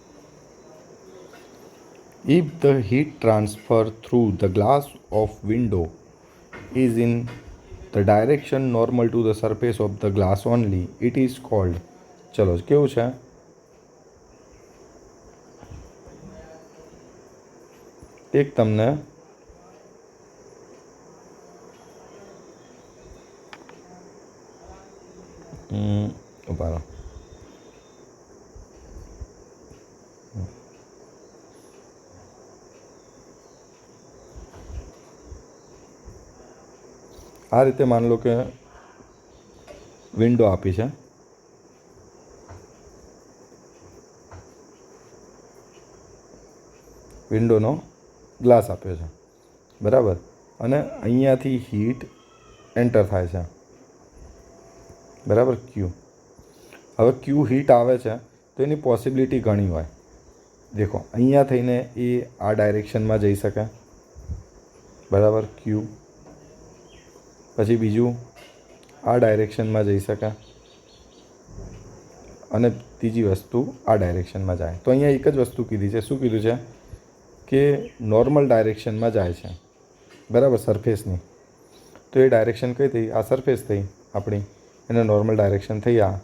if the heat transfer through the glass of window is in the direction normal to the surface of the glass only, it is called. ચલો, કેવું છે? એક તમને ઉભા રહો. આ રીતે માની લો કે વિન્ડો આપી છે, વિન્ડોનો ગ્લાસ આપ્યો છે, બરાબર. અને અહીંયાથી હીટ એન્ટર થાય છે, બરાબર. હવે ક્યુ હીટ આવે છે તો એની પોસિબિલિટી ઘણી હોય. દેખો, અહીંયા થઈને એ આ ડાયરેક્શનમાં જઈ શકે, બરાબર, ક્યુ. પછી બીજું આ ડાયરેક્શનમાં જઈ શકે અને ત્રીજી વસ્તુ આ ડાયરેક્શનમાં જાય. તો અહીંયા એક જ વસ્તુ કીધી છે. શું કીધું છે? કે નોર્મલ ડાયરેક્શનમાં જાય છે, બરાબર, સરફેસની. તો એ ડાયરેક્શન કઈ થઈ? આ સરફેસ થઈ આપણી, એને નોર્મલ ડાયરેક્શન થઈ આ.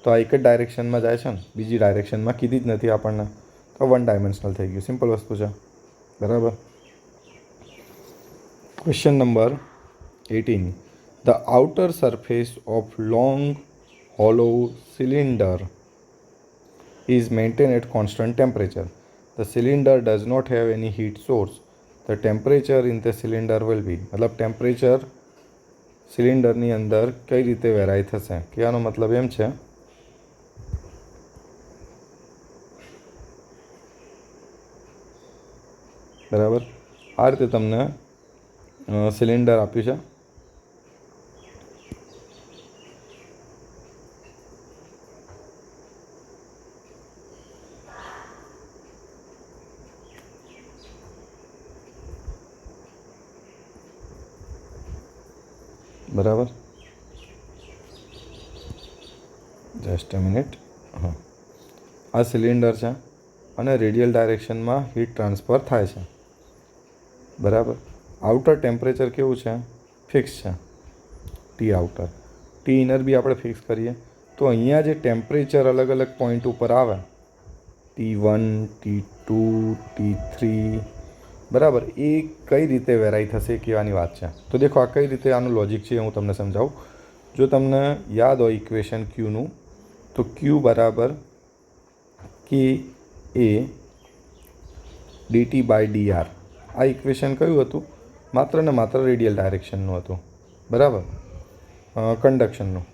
તો આ એક જ ડાયરેક્શનમાં જાય છે ને, બીજી ડાયરેક્શનમાં કીધી જ નથી આપણને. તો 1 ડાયમેન્શનલ થઈ ગયું. સિમ્પલ વસ્તુ છે, બરાબર. Question number 18. The outer surface of long hollow cylinder is maintained at constant temperature. The cylinder does not have any heat source. The temperature in the cylinder will be. મતલબ ટેમ્પરેચર સિલિન્ડરની અંદર કઈ રીતે વેરાઈ થશે? કહેવાનો મતલબ એમ છે બરાબર. આ રીતે તમને સિલિન્ડર આપ્યું છે, બરાબર. Just a minute. હા, આ સિલિન્ડર છે અને રેડિયલ ડાયરેક્શનમાં હીટ ટ્રાન્સફર થાય છે, બરાબર. આઉટર ટેમ્પરેચર કેવું છે? ફિક્સ છે, ટી આઉટર. ટી ઇનર બી આપણે ફિક્સ કરીએ. તો અહીંયા જે ટેમ્પરેચર અલગ અલગ પોઈન્ટ ઉપર આવે, T1 T2 T3, બરાબર, એ કઈ રીતે વેરાઈ થશે એ કહેવાની વાત છે. તો દેખો, આ કઈ રીતે આનું લોજિક છે હું તમને સમજાવું. જો તમને યાદ હોય ઇક્વેશન ક્યુનું, તો ક્યુ બરાબર કે એ dt/dr. આ ઇક્વેશન કયું હતું? માત્ર ને માત્ર રેડિયલ ડાયરેક્શનનું હતું, બરાબર, કંડક્શનનું.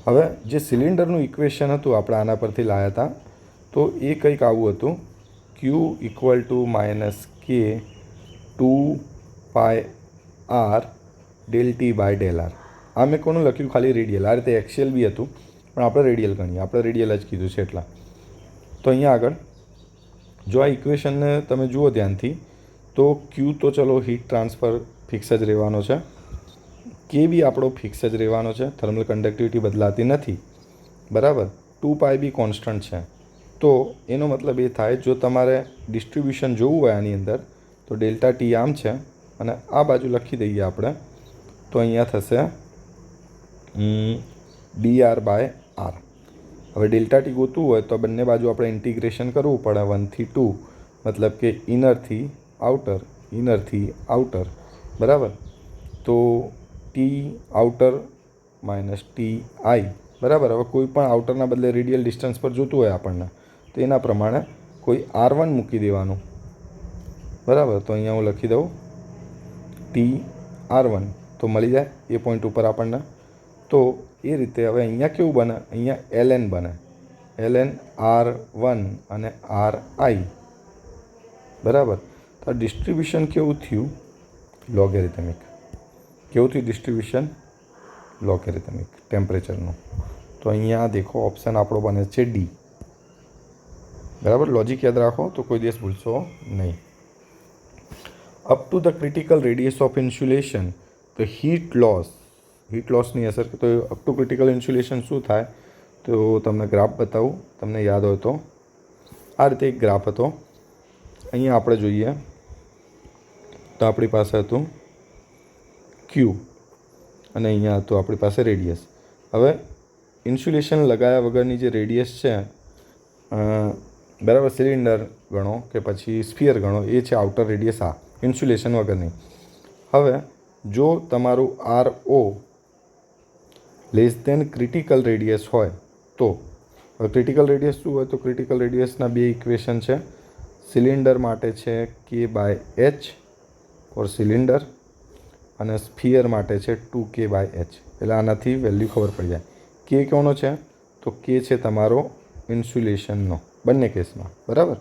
હવે જે સિલિન્ડરનું ઇક્વેશન હતું આપણે આના પરથી લાવ્યા હતા, તો એ કંઈક આવું હતું. Q = -K 2 pi R del T by del R. આ મેં કોનું લખ્યું? ખાલી રેડિયલ. આ રીતે એક્સિયલ બી હતું પણ આપણે રેડિયલ ગણીએ, આપણે રેડિયલ જ કીધું છે એટલા. તો અહીંયા આગળ જો આ ઇક્વેશનને તમે જુઓ ધ્યાનથી તો ક્યુ તો ચલો હીટ ટ્રાન્સફર ફિક્સ જ રહેવાનો છે, કે બી આપણો ફિક્સ જ રહેવાનો છે, થર્મલ કન્ડક્ટિવિટી બદલાતી નથી, બરાબર. 2π બી કોન્સ્ટન્ટ છે. તો એનો મતલબ એ થાય જો તમારે ડિસ્ટ્રીબ્યુશન જોવું હોય આની અંદર તો ડેલ્ટા ટી આમ છે અને આ બાજુ લખી દઈએ આપણે તો અહીંયા થશે dr બાય આર. હવે ડેલ્ટા ટી ગોતવું હોય તો બંને બાજુ આપણે ઇન્ટિગ્રેશન કરવું પડે 1 થી 2, મતલબ કે ઇનરથી આઉટર, બરાબર. તો T outer minus T I, બરાબર. હવે કોઈ પણ આઉટરના બદલે રેડિયલ ડિસ્ટન્સ પર જોતું હોય આપણને તો એના પ્રમાણે કોઈ R1 મૂકી દેવાનું, બરાબર. તો અહીંયા હું લખી દઉં TR1 તો મળી જાય એ પોઈન્ટ ઉપર આપણને. તો એ રીતે હવે અહીંયા કેવું બને? અહીંયા LN બને, LN R1 અને RI, બરાબર. તો આ ડિસ્ટ્રીબ્યુશન કેવું થયું? લોગેરિથમિક. કેવું થયું ડિસ્ટ્રીબ્યુશન? લોગેરિથમિક ટેમ્પરેચરનું. તો અહીંયા દેખો ઓપ્શન આપણો બને છે ડી, બરાબર. લોજિક યાદ રાખો તો કોઈ દિવસ ભૂલશો નહીં. Up to the critical radius of insulation તો હીટ લોસની અસર. તો અપ ટુ ક્રિટિકલ ઇન્સ્યુલેશન શું થાય? તો તમને ગ્રાફ બતાવું, તમને યાદ હોય તો. આ રીતે એક ગ્રાફ હતો. અહીંયા આપણે જોઈએ તો આપણી પાસે હતું ક્યુ અને અહીંયા હતું આપણી પાસે રેડિયસ. હવે ઇન્સ્યુલેશન લગાવ્યા વગરની જે રેડિયસ છે, બરાબર, સિલિન્ડર ગણો કે પછી સ્ફિયર ગણો, એ છે આઉટર રેડિયસ આ ઇન્સ્યુલેશન વગરની. હવે જો તમારું RO less than critical radius હોય તો, હવે ક્રિટિકલ રેડિયસ શું હોય? તો ક્રિટિકલ રેડિયસના બે ઇક્વેશન છે. સિલિન્ડર માટે છે K/h ફોર સિલિન્ડર અને સ્ફિયર માટે છે 2K/h. એટલે આનાથી વેલ્યુ ખબર પડી જાય. કે કોનો છે? તો કે છે તમારો ઇન્સ્યુલેશનનો, બંને કેસમાં, બરાબર.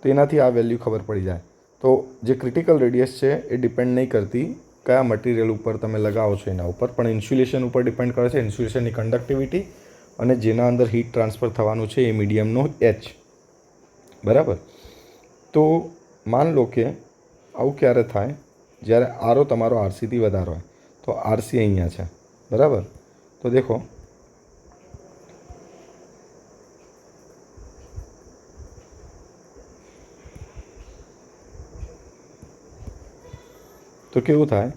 તો એનાથી આ વેલ્યુ ખબર પડી જાય. તો જે ક્રિટિકલ રેડિયસ છે એ ડિપેન્ડ નહીં કરતી કયા મટીરિયલ ઉપર તમે લગાવો છો એના ઉપર, પણ ઇન્સ્યુલેશન ઉપર ડિપેન્ડ કરે છે, ઇન્સ્યુલેશનની કન્ડક્ટિવિટી અને જેના અંદર હીટ ટ્રાન્સફર થવાનું છે એ મીડિયમનો H, બરાબર. તો માન લો કે આવું ક્યારે થાય? જ્યારે RO તમારો RCથી વધારે હોય. તો RC અહીંયા છે, બરાબર. તો દેખો તો કેવું થાય?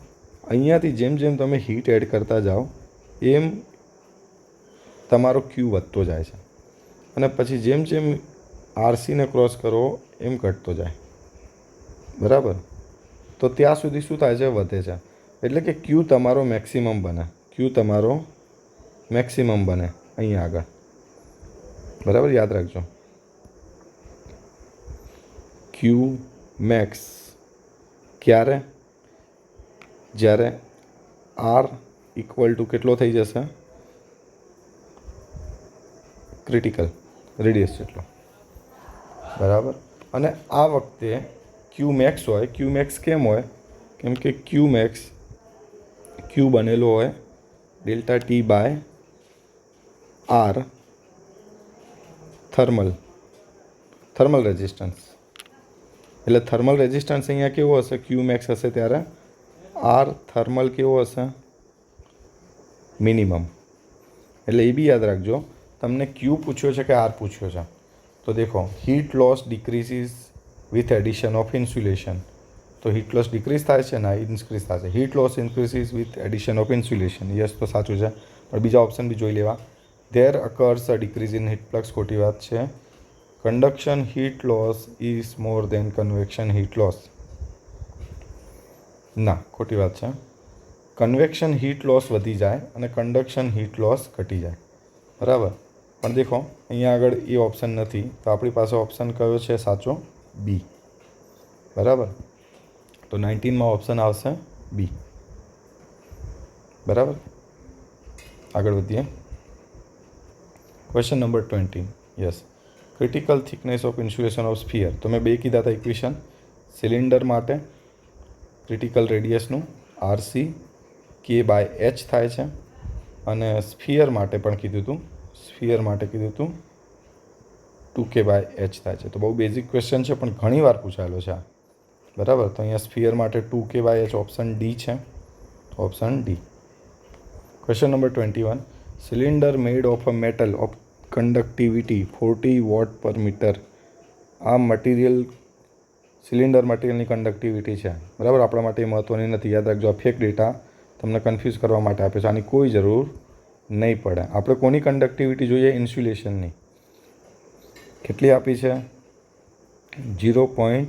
અહીંયાથી જેમ જેમ તમે હીટ એડ કરતા જાઓ એમ તમારો ક્યુ વધતો જાય છે અને પછી જેમ જેમ RCને ક્રોસ કરો એમ ઘટતો જાય, બરાબર. તો ત્યાં સુધી શું થાય છે? વધે છે. એટલે કે ક્યુ તમારો મેક્સિમમ બને, અહીંયા આગળ, બરાબર. યાદ રાખજો ક્યુ મેક્સ ક્યારે? જ્યારે R ઇક્વલ ટુ કેટલો થઈ જશે? ક્રિટિકલ રેડિયસ જેટલો, બરાબર. અને આ વખતે ક્યુ મેક્સ હોય. ક્યુ મેક્સ કેમ હોય? કેમ કે ક્યુ બનેલો હોય delta T by R thermal resistance. એટલે થર્મલ રેઝિસ્ટન્સ અહીંયા કેવો હશે? ક્યુ મેક્સ હશે ત્યારે આર થર્મલ કેવો હશે? મિનિમમ. એટલે એ બી યાદ રાખજો. તમને ક્યુ પૂછ્યો છે કે આર પૂછ્યો છે? તો દેખો heat loss decreases with addition of insulation. તો હીટ લોસ ડિક્રીઝ થાય છે ને ઇન્ક્રીઝ થાય છે. Heat loss increases with addition of insulation. Yes, તો સાચું છે. પણ બીજા ઓપ્શન બી જોઈ લેવા. There occurs a decrease in heat flux. ખોટી વાત છે. Conduction heat loss is more than convection heat loss. ના, ખોટી વાત છે. કન્વેક્શન હીટ લોસ વધી જાય અને કન્ડક્શન હીટ લોસ ઘટી જાય, બરાબર. પણ દેખો અહીંયા આગળ એ ઓપ્શન નથી, તો આપણી પાસે ઓપ્શન કયો છે સાચો? બી, બરાબર. તો 19માં ઓપ્શન આવશે બી, બરાબર. આગળ વધીએ. Question number 20. Yes, critical thickness of insulation of sphere. તો મેં બે કીધા હતા ઇક્વેશન. સિલિન્ડર માટે ક્રિટિકલ રેડિયસનું RC K/h થાય છે. અને સ્ફિયર માટે પણ કીધું હતું, સ્ફિયર માટે કીધું હતું 2K/h થાય છે. તો બહુ બેઝિક ક્વેશ્ચન છે પણ ઘણી વાર પૂછાયેલો છે આ, બરાબર. તો અહીંયા સ્ફિયર માટે 2K/h ઓપ્શન ડી છે, option D. Question number 21. Cylinder made of a metal of conductivity 40 watt per metre. આ મટીરિયલ, સિલિન્ડર મટીરિયલની કંડક્ટિવિટી છે, બરાબર. આપણા માટે મહત્ત્વની નથી, યાદ રાખજો. આ ફેક ડેટા તમને કન્ફ્યુઝ કરવા માટે આપે છે, આની કોઈ જરૂર નહીં પડે. આપણે કોની કંડક્ટિવિટી જોઈએ? ઇન્સ્યુલેશનની. કેટલી આપી છે? 0.1.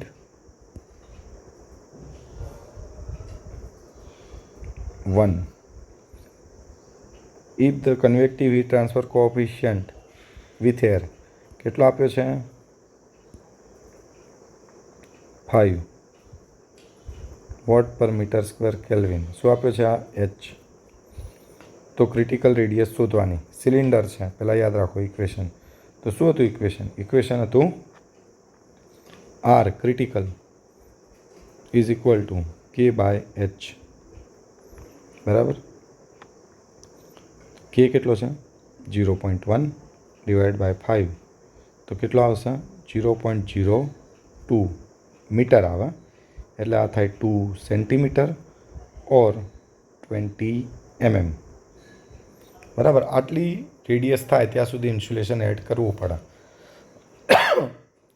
If the convective heat transfer coefficient with air કેટલો આપ્યો છે? 5 vote per metre square kelvin. શું આપ્યો છે? આ H. તો ક્રિટિકલ રેડિયસ શોધવાની. સિલિન્ડર છે, પહેલાં યાદ રાખો ઇક્વેશન. તો શું હતું ઇક્વેશન? ઇક્વેશન હતું R critical is equal to K/h, બરાબર. K કેટલો છે? 0.1 ડિવાઈડ બાય 5. તો કેટલો આવશે? 0.02 મીટર આવે. એટલે આ થાય 2 સેન્ટીમીટર ઓર 20 mm, બરાબર. આટલી રેડિયસ થાય ત્યાં સુધી ઇન્સ્યુલેશન એડ કરવું પડે.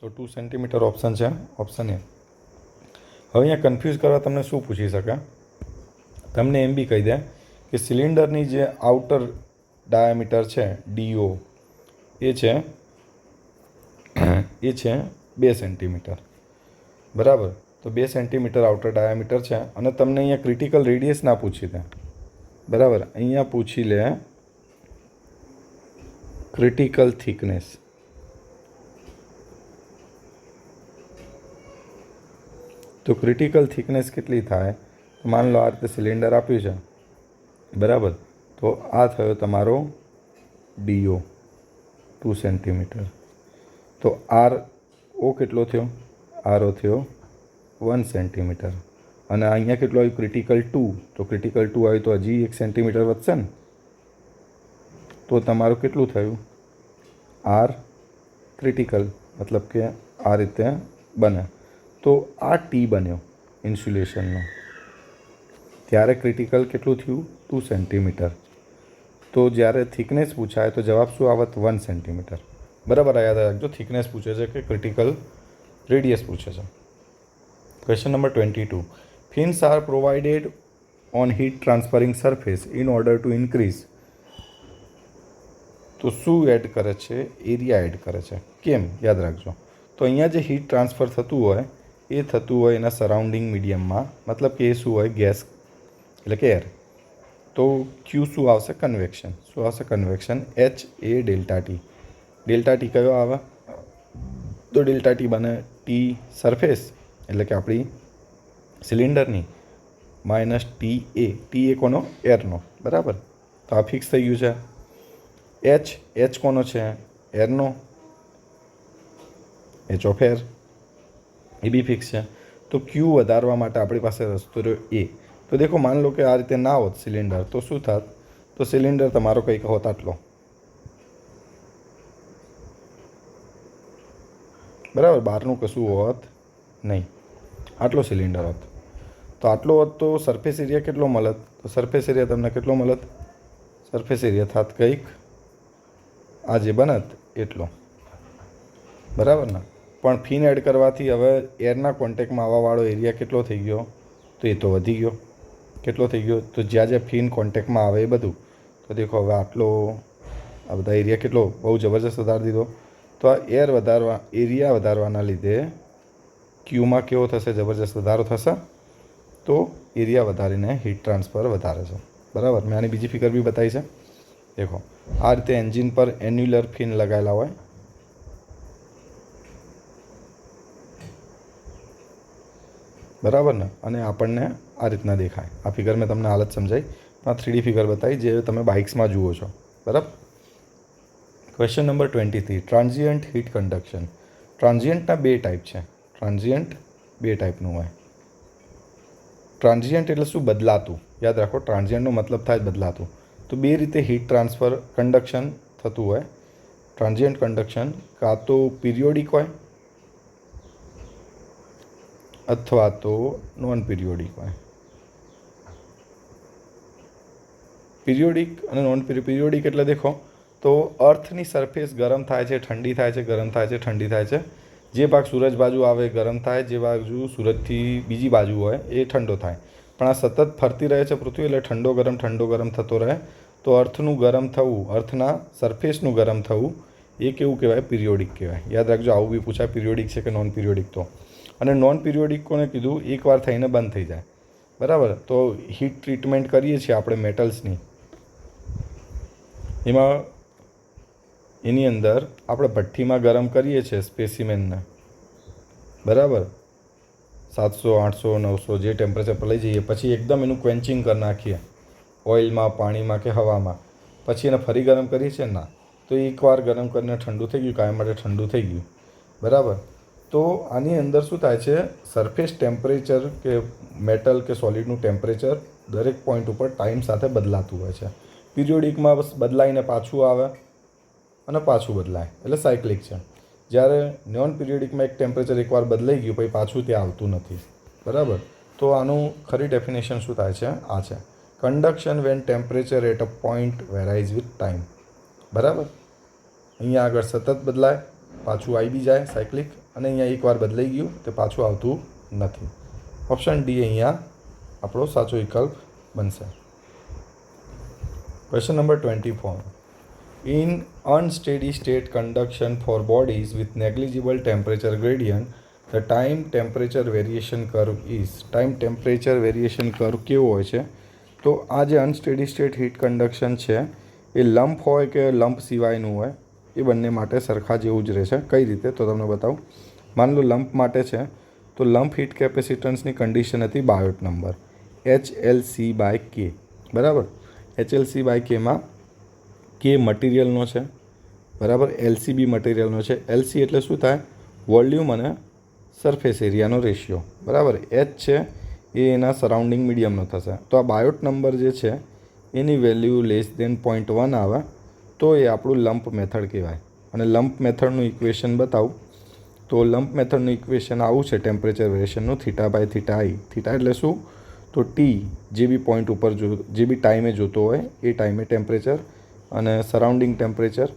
તો 2 સેન્ટીમીટર ઓપ્શન છે, ઓપ્શન એ. હવે અહીંયા કન્ફ્યુઝ કરવા તમને શું પૂછી શકે? તમને એમ બી કહી દે કે સિલિન્ડરની જે આઉટર ડાયામીટર છે DO એ છે 2 સેન્ટીમીટર, બરાબર. તો 2 સેન્ટીમીટર આઉટર ડાયામીટર છે. અને તમને અહીંયા ક્રિટિકલ રેડિયસ ના પૂછી દે, બરાબર. અહીંયા પૂછી લે ક્રિટિકલ થિકનેસ. તો ક્રિટિકલ થિકનેસ કેટલી થાય? તો માન લો આ રીતે સિલિન્ડર આપ્યું છે, બરાબર. તો આ થયો તમારો DO 2 સેન્ટીમીટર. તો RO કેટલો થયો? RO થયો 1 સેન્ટીમીટર. અને અહીંયા કેટલો આવ્યું? ક્રિટિકલ 2. તો ક્રિટિકલ 2 આવ્યું તો હજી 1 સેન્ટીમીટર વધશે ને. તો તમારું કેટલું થયું? R ક્રિટિકલ, મતલબ કે આ રીતે બને. તો આ T બન્યો ઇન્સ્યુલેશનનો. ત્યારે ક્રિટિકલ કેટલું થયું? 2 સેન્ટીમીટર. તો જ્યારે થિકનેસ પૂછાય તો જવાબ શું આવત? 1 સેન્ટીમીટર, બરાબર. યાદ રાખજો, થિકનેસ પૂછે છે કે ક્રિટિકલ રેડિયસ પૂછે છે. Question number 22. Fins are provided on heat transferring surface in order to increase. તો શું એડ કરે છે? એરિયા એડ કરે છે. કેમ? યાદ રાખજો. તો અહીંયા જે હીટ ટ્રાન્સફર થતું હોય એ થતું હોય એના સરાઉન્ડિંગ મીડિયમમાં, મતલબ કે એ શું હોય? ગેસ, એટલે કે એર. તો Q શું આવશે? કન્વેક્શન. શું આવશે? કન્વેક્શન. H એ ડેલ્ટા ટી. ડેલ્ટા ટી કયો આવે? તો ડેલ્ટા ટી બને T સરફેસ, એટલે કે આપણી સિલિન્ડરની, માઇનસ TA. ટી એ કોનો? એરનો, બરાબર. તો આ ફિક્સ થઈ ગયું છે. H કોનો છે? એરનો, H ઓફ એર, એ બી ફિક્સ છે. તો Q વધારવા માટે આપણી પાસે રસ્તો રહ્યો A. તો દેખો, માન લો કે આ રીતે ના હોત સિલિન્ડર, તો શું થાત? તો સિલિન્ડર તમારો કંઈક હોત આટલો, બરાબર. બહારનું કશું હોત નહીં, આટલો સિલિન્ડર હોત. તો આટલો હોત તો સરફેસ એરિયા કેટલો મળત? તો સરફેસ એરિયા તમને કેટલો મળત? સરફેસ એરિયા થાત કંઈક આ જે બનત એટલો, બરાબર ને. પણ ફિન એડ કરવાથી હવે એરના કોન્ટેક્ટમાં આવવાવાળો એરિયા કેટલો થઈ ગયો? તો એ તો વધી ગયો. કેટલો થઈ ગયો? તો જ્યાં જ્યાં ફિન કોન્ટેક્ટમાં આવે એ બધું. તો દેખો હવે આટલો, આ બધા એરિયા કેટલો બહુ જબરજસ્ત વધારી દીધો. તો આ એરિયા વધારવાના લીધે ક્યુમાં કેવો થશે? જબરજસ્ત વધારો થશે. તો એરિયા વધારીને હીટ ટ્રાન્સફર વધારે છે, બરાબર. મેં આની બીજી ફિગર બી બતાવી છે. દેખો, આ રીતે એન્જિન પર એન્યુલર ફિન લગાવેલા હોય, બરાબર ને. અને આપણને આ રીતના દેખાય. આ ફિગર મેં તમને હાલત સમજાવી, આ 3D ફિગર બતાવી જે તમે બાઇક્સમાં જુઓ છો, બરાબર. Question number 23. Transient heat conduction. ટ્રાન્ઝિયન્ટના બે ટાઈપ છે. ટ્રાન્ઝિયન્ટ બે ટાઈપનું હોય. ટ્રાન્ઝિયન્ટ એટલે શું? બદલાતું. યાદ રાખો, ટ્રાન્ઝિયન્ટનો મતલબ થાય બદલાતું. તો બે રીતે હીટ ટ્રાન્સફર કન્ડક્શન થતું હોય. ટ્રાન્ઝિયન્ટ કન્ડક્શન કાં તો પિરિયોડિક હોય અથવા તો નોન પિરિયોડિક હોય. પિરિયોડિક અને નોન પિરિયોડિક એટલે દેખો તો અર્થની સરફેસ ગરમ થાય છે, ઠંડી થાય છે, ગરમ થાય છે, ઠંડી થાય છે. જે ભાગ સૂરજ બાજુ આવે ગરમ થાય, જે બાજુ સૂરજથી બીજી બાજુ હોય એ ઠંડો થાય. પણ આ સતત ફરતી રહે છે પૃથ્વી, એટલે ઠંડો ગરમ થતો રહે. તો અર્થનું ગરમ થવું, અર્થના સરફેસનું ગરમ થવું એ કેવું કહેવાય? પિરિયોડિક કહેવાય. યાદ રાખજો, આવું બી પૂછાય પિરિયોડિક છે કે નોન પિરિયોડિક. તો અને નોન પિરિયોડિક કોને કીધું? એકવાર થઈને બંધ થઈ જાય. બરાબર. તો હીટ ટ્રીટમેન્ટ કરીએ છીએ આપણે મેટલ્સની, એમાં એની અંદર આપણે ભઠ્ઠીમાં ગરમ કરીએ છીએ સ્પેસિમેનને. બરાબર. 700, 800, 900 જે ટેમ્પરેચર પર લઈ જઈએ, પછી એકદમ એનું ક્વેન્ચિંગ કરી નાખીએ ઓઇલમાં, પાણીમાં કે હવામાં, પછી એને ફરી ગરમ કરીએ છીએ. ના, તો એકવાર ગરમ કરીને ઠંડુ થઈ ગયું, કાયમ માટે ઠંડુ થઈ ગયું. બરાબર. તો આની અંદર શું થાય છે? સરફેસ ટેમ્પરેચર કે મેટલ કે સોલિડનું ટેમ્પરેચર દરેક પોઈન્ટ ઉપર ટાઈમ સાથે બદલાતું હોય છે. પિરિયોડિકમાં બસ બદલાઈને પાછું આવે અને પાછું બદલાય, એટલે સાયક્લિક છે. જ્યારે નોન પિરિયોડિકમાં એક ટેમ્પરેચર એકવાર બદલાઈ ગયું પછી પાછું ત્યાં આવતું નથી. બરાબર. તો આનું ખરી ડેફિનેશન શું થાય છે? આ છે conduction when temperature at a point varies with time. બરાબર. અહીંયા આગળ સતત બદલાય, પાછું આવી બી જાય સાયક્લિક, અને અહીંયા એકવાર બદલાઈ ગયું તે પાછું આવતું નથી. ઓપ્શન ડી અહીંયા આપણો સાચો વિકલ્પ બનશે. Question number 24. In unsteady state conduction for bodies with negligible temperature gradient, the time temperature variation curve is. Time temperature variation curve કેવો હોય છે? તો આ જે અનસ્ટેડી સ્ટેટ હીટ કન્ડક્શન છે એ લમ્પ હોય કે લમ્પ સિવાયનું હોય, એ બંને માટે સરખા જેવું જ રહે છે. કઈ રીતે? તો તમને બતાવું. માની લો લમ્પ માટે છે, તો લમ્પ હીટ કેપેસિટન્સની કન્ડિશન હતી બાયોટ નંબર HLC/K. બરાબર. HLC/Kમાં કે મટીરિયલનો છે, બરાબર, LC બી મટીરિયલનો છે. LC એટલે શું થાય? વોલ્યુમ અને સરફેસ એરિયાનો રેશિયો. બરાબર. H છે એ એના સરાઉન્ડિંગ મીડિયમનો થશે. તો આ બાયોટ નંબર જે છે એની વેલ્યુ <0.1 આવે તો એ આપણું લમ્પ મેથડ કહેવાય. અને લમ્પ મેથડનું ઇક્વેશન બતાવું તો લમ્પ મેથડનું ઇક્વેશન આવું છે ટેમ્પરેચર વેરિએશનનું, θ/θi. થીટા એટલે શું? તો ટી જે બી પોઈન્ટ ઉપર જે બી ટાઈમે જોતો હોય એ ટાઈમે ટેમ્પરેચર, અને સરાઉન્ડિંગ ટેમ્પરેચર,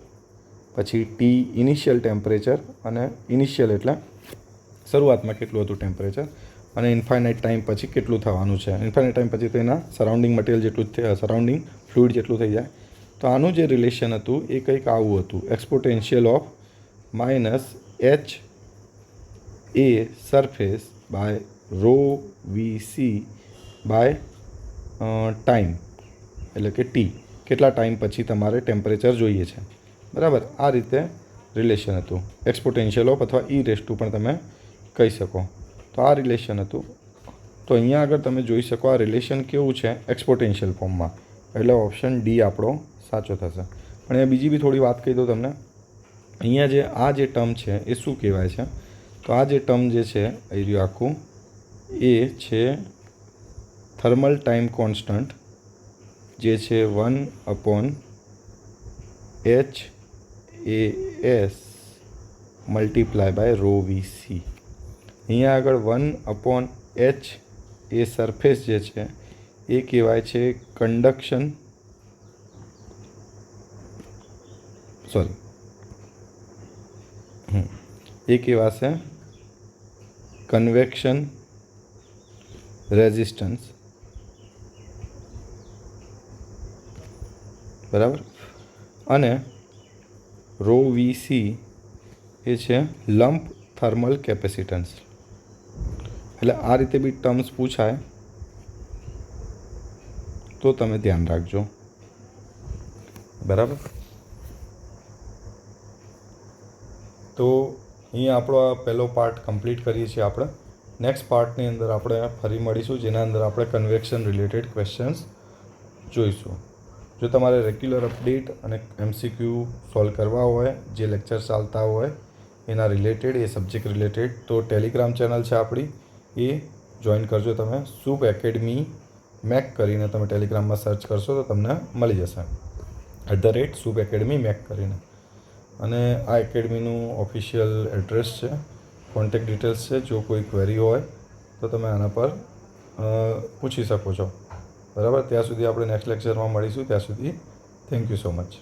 પછી ટી ઇનિશિયલ ટેમ્પરેચર, અને ઇનિશિયલ એટલે શરૂઆતમાં કેટલું હતું ટેમ્પરેચર, અને ઇન્ફાઇનાઇટ ટાઈમ પછી કેટલું થવાનું છે. ઇન્ફાઇનાઇટ ટાઈમ પછી તો એના સરાઉન્ડિંગ મટીરિયલ જેટલું જ સરાઉન્ડિંગ ફ્લુઇડ જેટલું થઈ જાય. તો આનું જે રિલેશન હતું એ કંઈક આવું હતું: exponential of -H A surface by ρVC by time, એટલે કે ટી, કેટલા ટાઈમ પછી તમારે ટેમ્પરેચર જોઈએ છે. બરાબર. આ રીતે રિલેશન હતું. એક્સપોટેન્શિયલ ઓફ અથવા E⁻ પણ તમે કહી શકો. તો આ રિલેશન હતું. તો અહીંયા આગળ તમે જોઈ શકો આ રિલેશન કેવું છે? એક્સપોટેન્શિયલ ફોર્મમાં. એટલે ઓપ્શન ડી આપણો સાચો થશે. પણ અહીંયા બીજી બી થોડી વાત કહી દઉં તમને. અહીંયા જે આ જે ટર્મ છે એ શું કહેવાય છે? તો આ જે ટર્મ જે છે એ રહ્યું આખું, એ છે થર્મલ ટાઈમ કોન્સ્ટન્ટ, જે છે 1/HAS મલ્ટીપ્લાય બાય ρVC. અહીંયા આગળ 1/H એ સરફેસ જે છે એ કહેવાય છે કન્ડક્શન, એ કહેવાશે કન્વેક્શન રેઝિસ્ટન્સ. બરાબર. અને ρVC એ છે લમ્પ થર્મલ કેપેસિટન્સ. એટલે આ રીતે બી ટર્મ્સ પૂછાય તો તમે ધ્યાન રાખજો. બરાબર. તો અહીંયા આપણો આ પહેલો પાર્ટ કમ્પ્લીટ કરીએ છીએ આપણે. નેક્સ્ટ પાર્ટની અંદર આપણે ફરી મળીશું, જેના અંદર આપણે કન્વેક્શન રિલેટેડ ક્વેશ્ચન્સ જોઈશું. જો તમારે રેગ્યુલર અપડેટ અને MCQ સોલ્વ કરવા હોય, જે લેક્ચર ચાલતા હોય એના રિલેટેડ, એ સબ્જેક્ટ રિલેટેડ, તો ટેલિગ્રામ ચેનલ છે આપણી, એ જોઈન કરજો તમે. શુભ એકેડમી મેક કરીને તમે ટેલિગ્રામમાં સર્ચ કરશો તો તમને મળી જશે. @શુભ એકેડમી મેક કરીને. અને આ એકેડમીનું ઓફિશિયલ એડ્રેસ છે, કોન્ટેક્ટ ડિટેલ્સ છે. જો કોઈ ક્વેરી હોય તો તમે આના પર પૂછી શકો છો. બરાબર, ત્યાં સુધી આપણે નેક્સ્ટ લેક્ચરમાં મળીશું. ત્યાં સુધી થેન્ક યુ સો મચ.